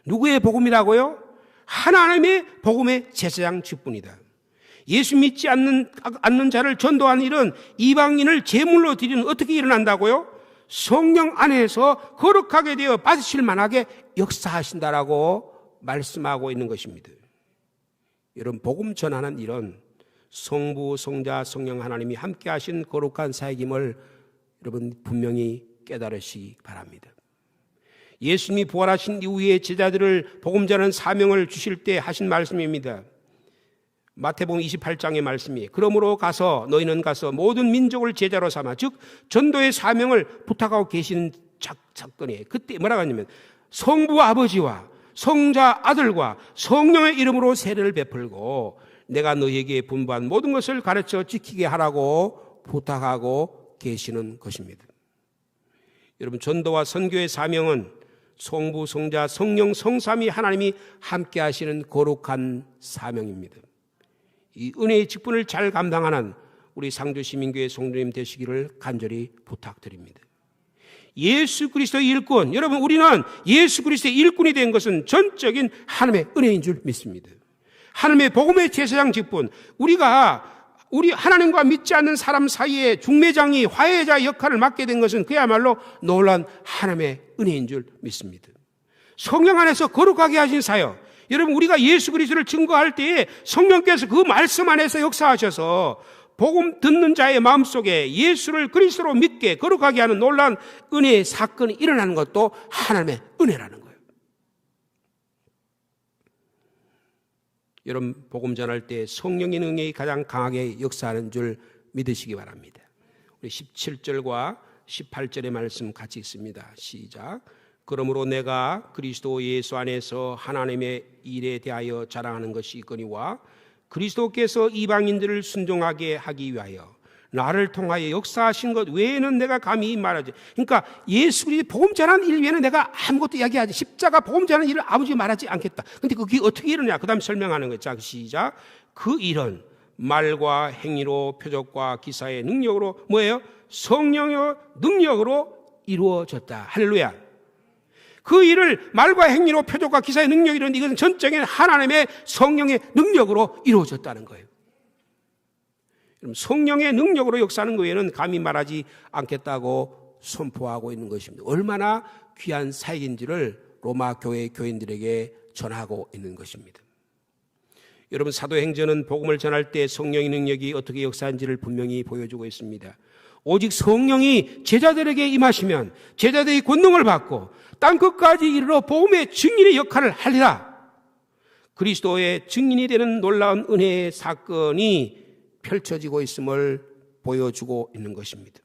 누구의 복음이라고요? 하나님의 복음의 제사장 직분이다. 예수 믿지 않는 자를 전도하는 일은 이방인을 제물로 드리는 어떻게 일어난다고요? 성령 안에서 거룩하게 되어 받으실 만하게 역사하신다라고 말씀하고 있는 것입니다. 여러분 복음 전하는 일은 성부, 성자, 성령 하나님이 함께 하신 거룩한 사역임을 여러분 분명히 깨달으시기 바랍니다. 예수님이 부활하신 이후에 제자들을 복음 전하는 사명을 주실 때 하신 말씀입니다. 마태복음 28장의 말씀이 그러므로 너희는 가서 모든 민족을 제자로 삼아 즉 전도의 사명을 부탁하고 계시는 사건이에요. 그때 뭐라고 하냐면 성부 아버지와 성자 아들과 성령의 이름으로 세례를 베풀고 내가 너희에게 분부한 모든 것을 가르쳐 지키게 하라고 부탁하고 계시는 것입니다. 여러분 전도와 선교의 사명은 성부, 성자, 성령, 성삼위 하나님이 함께 하시는 거룩한 사명입니다. 이 은혜의 직분을 잘 감당하는 우리 상주시민교회 성도님 되시기를 간절히 부탁드립니다. 예수 그리스도의 일꾼, 여러분 우리는 예수 그리스도의 일꾼이 된 것은 전적인 하나님의 은혜인 줄 믿습니다. 하나님의 복음의 제사장 직분, 우리 하나님과 믿지 않는 사람 사이에 중매장이 화해자 역할을 맡게 된 것은 그야말로 놀라운 하나님의 은혜인 줄 믿습니다. 성령 안에서 거룩하게 하신 사역, 여러분 우리가 예수 그리스도를 증거할 때에 성령께서 그 말씀 안에서 역사하셔서 복음 듣는 자의 마음속에 예수를 그리스도로 믿게 거룩하게 하는 놀라운 은혜의 사건이 일어나는 것도 하나님의 은혜라는 거예요. 여러분 복음 전할 때 성령의 능력이 가장 강하게 역사하는 줄 믿으시기 바랍니다. 우리 17절과 18절의 말씀 같이 읽습니다. 시작. 그러므로 내가 그리스도 예수 안에서 하나님의 일에 대하여 자랑하는 것이 있거니와 그리스도께서 이방인들을 순종하게 하기 위하여 나를 통하여 역사하신 것 외에는 내가 감히 말하지. 그러니까 예수 그리스도 복음 전하는 일 외에는 내가 아무것도 이야기하지. 십자가 복음 전하는 일을 아버지 말하지 않겠다. 근데 그게 어떻게 일어나냐? 그 다음 설명하는 거예요. 자, 시작. 그 일은 말과 행위로 표적과 기사의 능력으로 뭐예요? 성령의 능력으로 이루어졌다. 할렐루야. 그 일을 말과 행위로 표적과 기사의 능력이 이루는데 이것은 전적인 하나님의 성령의 능력으로 이루어졌다는 거예요. 성령의 능력으로 역사하는 것 외에는 감히 말하지 않겠다고 선포하고 있는 것입니다. 얼마나 귀한 사역인지를 로마 교회 교인들에게 전하고 있는 것입니다. 여러분 사도행전은 복음을 전할 때 성령의 능력이 어떻게 역사한지를 분명히 보여주고 있습니다. 오직 성령이 제자들에게 임하시면 제자들이 권능을 받고 땅끝까지 이르러 복음의 증인의 역할을 하리라. 그리스도의 증인이 되는 놀라운 은혜의 사건이 펼쳐지고 있음을 보여주고 있는 것입니다.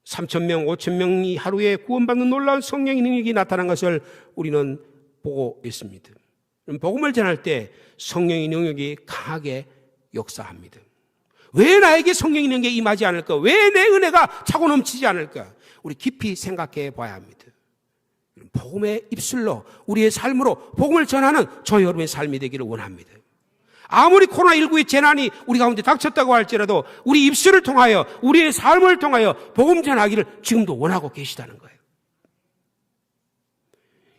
3,000명, 5,000명이 하루에 구원받는 놀라운 성령의 능력이 나타난 것을 우리는 보고 있습니다. 복음을 전할 때 성령의 능력이 강하게 역사합니다. 왜 나에게 성령의 능력이 임하지 않을까? 왜 내 은혜가 차고 넘치지 않을까? 우리 깊이 생각해 봐야 합니다. 복음의 입술로 우리의 삶으로 복음을 전하는 저 여러분의 삶이 되기를 원합니다. 아무리 코로나19의 재난이 우리 가운데 닥쳤다고 할지라도 우리 입술을 통하여 우리의 삶을 통하여 복음 전하기를 지금도 원하고 계시다는 거예요.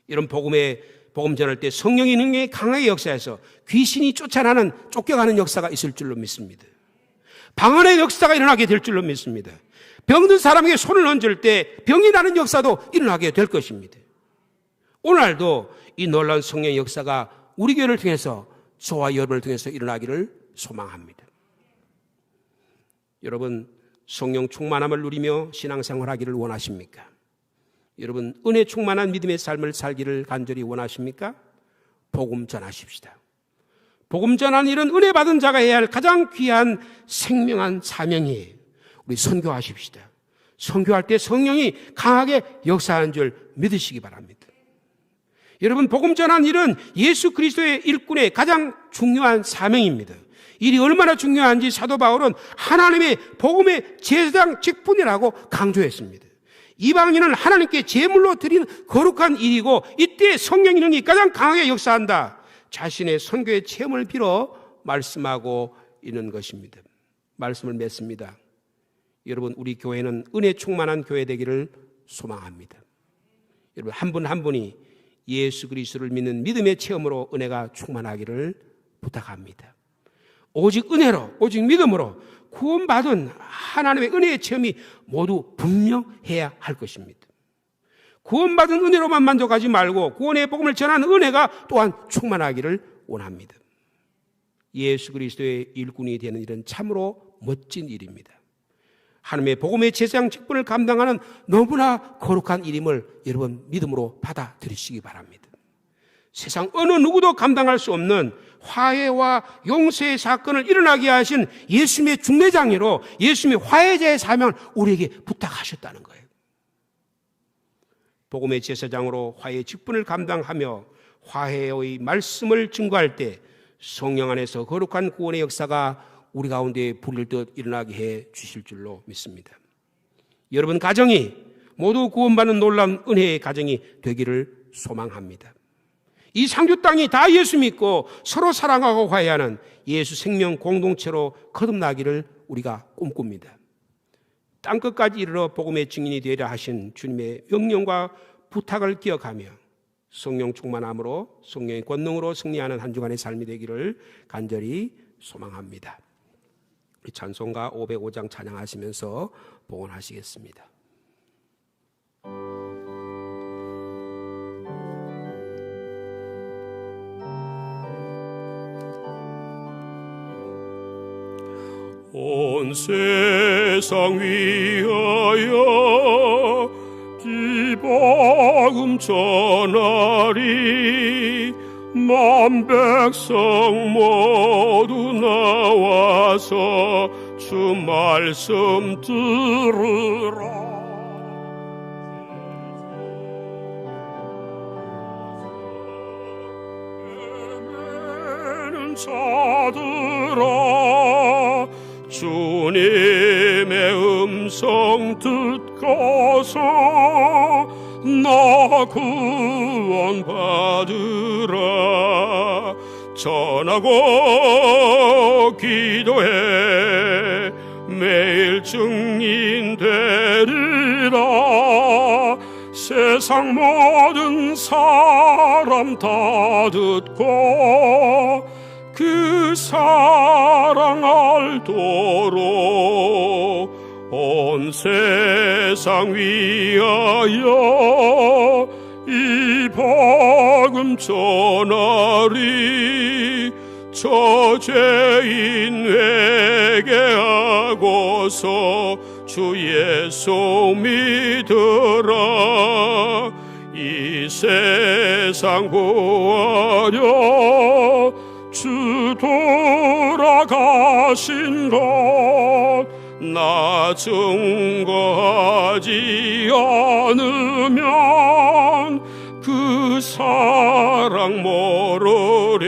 이런 복음 전할 때 성령의 능력이 강하게 역사해서 귀신이 쫓겨가는 역사가 있을 줄로 믿습니다. 방언의 역사가 일어나게 될 줄로 믿습니다. 병든 사람에게 손을 얹을 때 병이 나는 역사도 일어나게 될 것입니다. 오늘도 이 놀라운 성령의 역사가 우리 교회를 통해서 저와 여러분을 통해서 일어나기를 소망합니다. 여러분, 성령 충만함을 누리며 신앙생활하기를 원하십니까? 여러분, 은혜 충만한 믿음의 삶을 살기를 간절히 원하십니까? 복음 전하십시다. 복음 전하는 일은 은혜 받은 자가 해야 할 가장 귀한 생명한 사명이에요. 우리 선교하십시다. 선교할 때 성령이 강하게 역사하는 줄 믿으시기 바랍니다. 여러분, 복음 전하는 일은 예수 그리스도의 일꾼의 가장 중요한 사명입니다. 일이 얼마나 중요한지 사도 바울은 하나님의 복음의 제사장 직분이라고 강조했습니다. 이방인은 하나님께 제물로 드리는 거룩한 일이고 이때 성령의 능력이 가장 강하게 역사한다. 자신의 선교의 체험을 빌어 말씀하고 있는 것입니다. 말씀을 맺습니다. 여러분, 우리 교회는 은혜 충만한 교회 되기를 소망합니다. 여러분, 한 분 한 분이 예수 그리스도를 믿는 믿음의 체험으로 은혜가 충만하기를 부탁합니다. 오직 은혜로, 오직 믿음으로 구원받은 하나님의 은혜의 체험이 모두 분명해야 할 것입니다. 구원받은 은혜로만 만족하지 말고 구원의 복음을 전하는 은혜가 또한 충만하기를 원합니다. 예수 그리스도의 일꾼이 되는 일은 참으로 멋진 일입니다. 하나님의 복음의 제사장 직분을 감당하는 너무나 거룩한 일임을 여러분 믿음으로 받아들이시기 바랍니다. 세상 어느 누구도 감당할 수 없는 화해와 용서의 사건을 일어나게 하신 예수님의 중매장이로 예수님의 화해자의 사명을 우리에게 부탁하셨다는 거예요. 복음의 제사장으로 화해의 직분을 감당하며 화해의 말씀을 증거할 때 성령 안에서 거룩한 구원의 역사가 우리 가운데 불일 듯 일어나게 해 주실 줄로 믿습니다. 여러분 가정이 모두 구원받는 놀라운 은혜의 가정이 되기를 소망합니다. 이 상주 땅이 다 예수 믿고 서로 사랑하고 화해하는 예수 생명 공동체로 거듭나기를 우리가 꿈꿉니다. 땅끝까지 이르러 복음의 증인이 되리라 하신 주님의 명령과 부탁을 기억하며 성령 충만함으로 성령의 권능으로 승리하는 한 주간의 삶이 되기를 간절히 소망합니다. 우리 찬송가 505장 찬양하시면서 봉헌하시겠습니다. 온 세상 위하여 기복음 전하리 만 백성 모두 나와서 주 말씀 들으라. 애매는 자들아 주님의 음성 듣고서 나 구원 받으라. 전하고 기도해 매일 증인 되리라. 세상 모든 사람 다 듣고 그 사랑 알도록 온 세상 위하여 이 복음 전하리. 저죄인 회개하고서 주 예수 믿으라. 이 세상 구하려 주 돌아가신 것 나 증거하지 않으면 그 사랑 모르리.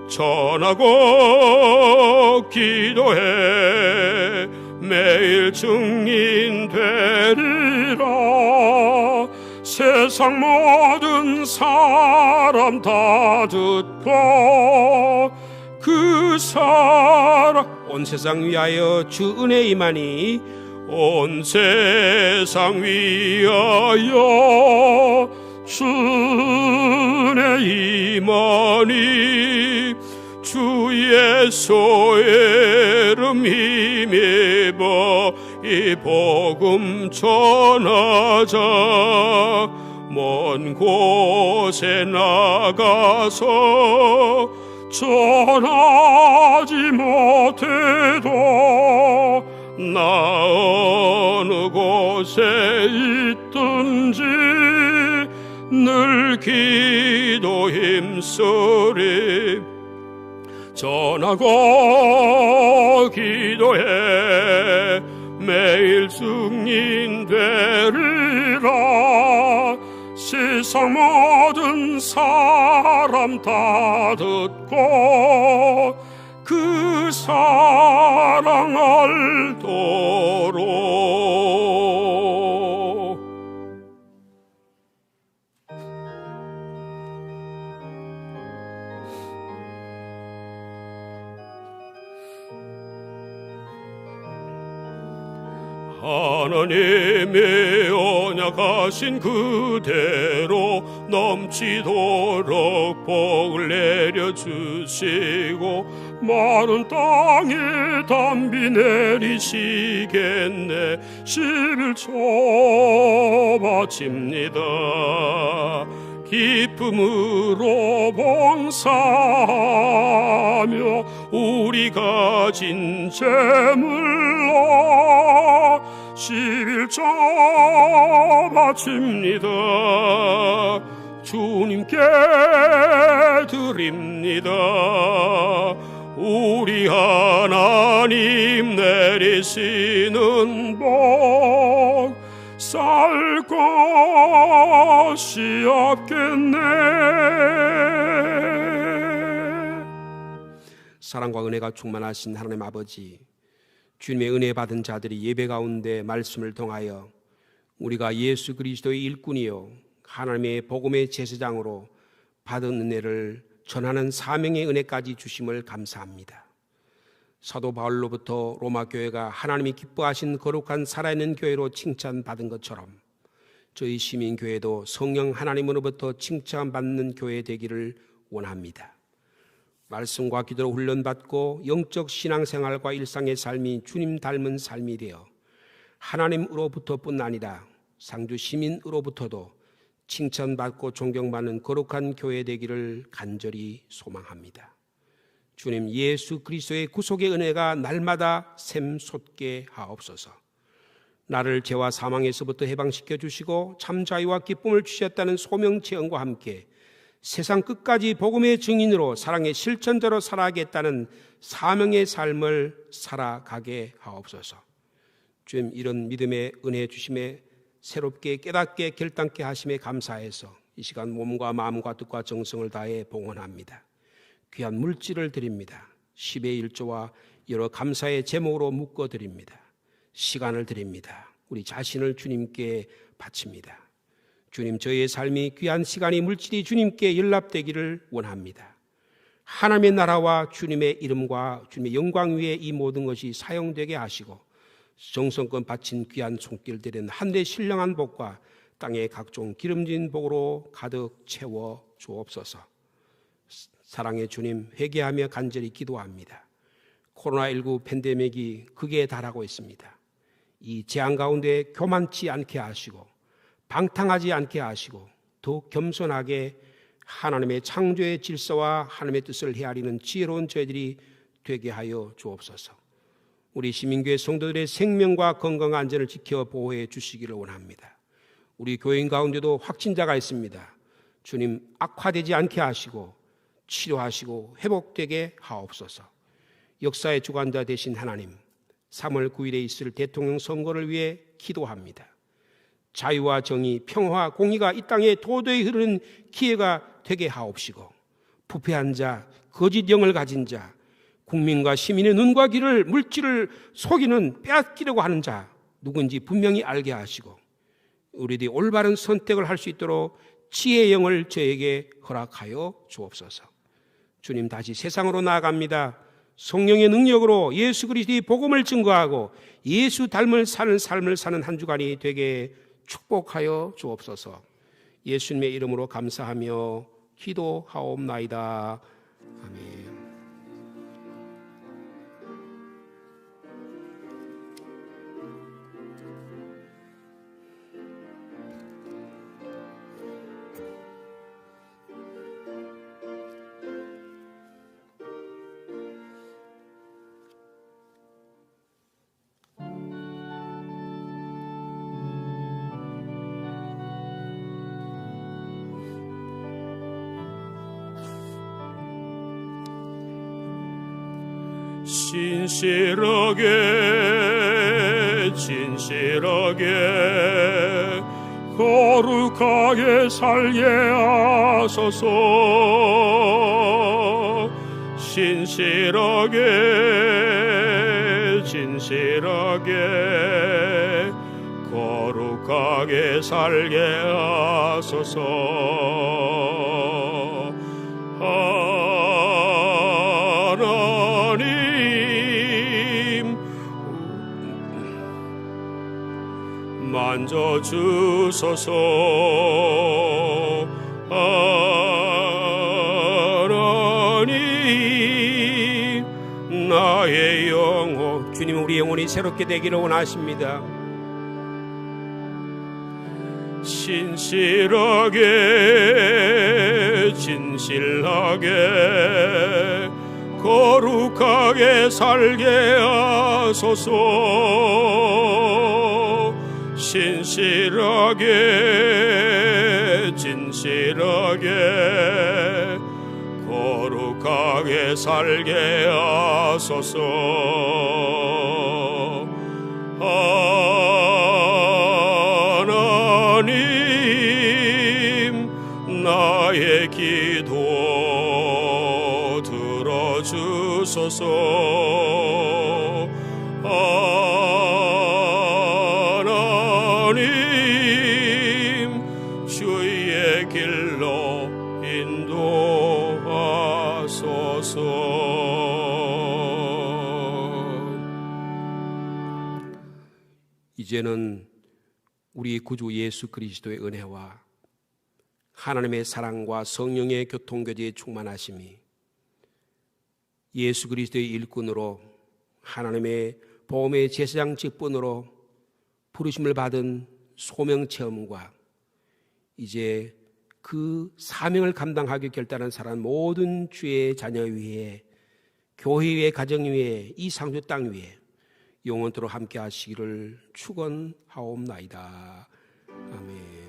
전하고 기도해 매일 증인 되리라. 세상 모든 사람 다 듣고 그 사랑 온 세상 위하여 주 은혜 임하니 온 세상 위하여 주 은혜 임하니 주 예수의 이름 힘입어 이 복음 전하자. 먼 곳에 나가서 전하지 못해도 나 어느 곳에 있든지 늘 기도 힘쓰리. 전하고 기도해 매일 증인 되리라. 세상 모든 사람 다 듣고 그 사랑 알도록. 하나님의 언약하신 그대로 넘치도록 복을 내려주시고 마른 땅에 담비 내리시겠네. 11조 바칩니다. 기쁨으로 봉사하며 우리 가진 재물로 11조 바칩니다. 주님께 드립니다. 우리 하나님 내리시는 복 살 것이 없겠네. 사랑과 은혜가 충만하신 하나님 아버지, 주님의 은혜 받은 자들이 예배 가운데 말씀을 통하여 우리가 예수 그리스도의 일꾼이요 하나님의 복음의 제사장으로 받은 은혜를 전하는 사명의 은혜까지 주심을 감사합니다. 사도 바울로부터 로마 교회가 하나님이 기뻐하신 거룩한 살아있는 교회로 칭찬받은 것처럼 저희 시민교회도 성령 하나님으로부터 칭찬받는 교회 되기를 원합니다. 말씀과 기도로 훈련받고 영적 신앙생활과 일상의 삶이 주님 닮은 삶이 되어 하나님으로부터뿐 아니라 상주 시민으로부터도 칭찬받고 존경받는 거룩한 교회 되기를 간절히 소망합니다. 주님, 예수 그리스도의 구속의 은혜가 날마다 샘솟게 하옵소서. 나를 죄와 사망에서부터 해방시켜 주시고 참 자유와 기쁨을 주셨다는 소명체험과 함께 세상 끝까지 복음의 증인으로 사랑의 실천자로 살아가겠다는 사명의 삶을 살아가게 하옵소서. 주님, 이런 믿음의 은혜 주심에 새롭게 깨닫게 결단케 하심에 감사해서 이 시간 몸과 마음과 뜻과 정성을 다해 봉헌합니다. 귀한 물질을 드립니다. 10의 1조와 여러 감사의 제목으로 묶어드립니다. 시간을 드립니다. 우리 자신을 주님께 바칩니다. 주님, 저희의 삶이 귀한 시간이 물질이 주님께 연락되기를 원합니다. 하나님의 나라와 주님의 이름과 주님의 영광 위에 이 모든 것이 사용되게 하시고 정성껏 바친 귀한 손길들은 한데 신령한 복과 땅의 각종 기름진 복으로 가득 채워 주옵소서. 사랑의 주님, 회개하며 간절히 기도합니다. 코로나19 팬데믹이 극에 달하고 있습니다. 이 재앙 가운데 교만치 않게 하시고 방탕하지 않게 하시고 더욱 겸손하게 하나님의 창조의 질서와 하나님의 뜻을 헤아리는 지혜로운 저희들이 되게 하여 주옵소서. 우리 시민교회 성도들의 생명과 건강 안전을 지켜 보호해 주시기를 원합니다. 우리 교인 가운데도 확진자가 있습니다. 주님, 악화되지 않게 하시고 치료하시고 회복되게 하옵소서. 역사의 주관자 되신 하나님, 3월 9일에 있을 대통령 선거를 위해 기도합니다. 자유와 정의, 평화, 공의가 이 땅에 도저히 흐르는 기회가 되게 하옵시고, 부패한 자, 거짓 영을 가진 자, 국민과 시민의 눈과 귀를 물질을 속이는 빼앗기려고 하는 자 누군지 분명히 알게 하시고, 우리들이 올바른 선택을 할 수 있도록 지혜의 영을 저에게 허락하여 주옵소서. 주님, 다시 세상으로 나아갑니다. 성령의 능력으로 예수 그리스도의 복음을 증거하고 예수 닮을 사는 삶을 사는 한 주간이 되게 축복하여 주옵소서. 예수님의 이름으로 감사하며 기도하옵나이다. 아멘. 진실하게 거룩하게 살게 하소서. 진실하게 거룩하게 살게 하소서. 하나님 만져주소서. 하나님 나의 영혼, 주님, 우리 영혼이 새롭게 되기를 원하십니다. 진실하게 거룩하게 살게 하소서. 진실하게 거룩하게 살게 하소서. 하나님 나의 기도 들어주소서. 하나님 주의 길로 인도하소서. 이제는 우리 구주 예수 그리스도의 은혜와 하나님의 사랑과 성령의 교통교제에 충만하심이 예수 그리스도의 일꾼으로 하나님의 보험의 제사장 직분으로 부르심을 받은 소명 체험과 이제 그 사명을 감당하기 결단한 사람 모든 주의 자녀 위에, 교회 위에, 가정 위에, 이 상주 땅 위에 영원토록 함께 하시기를 축원하옵나이다. 아멘.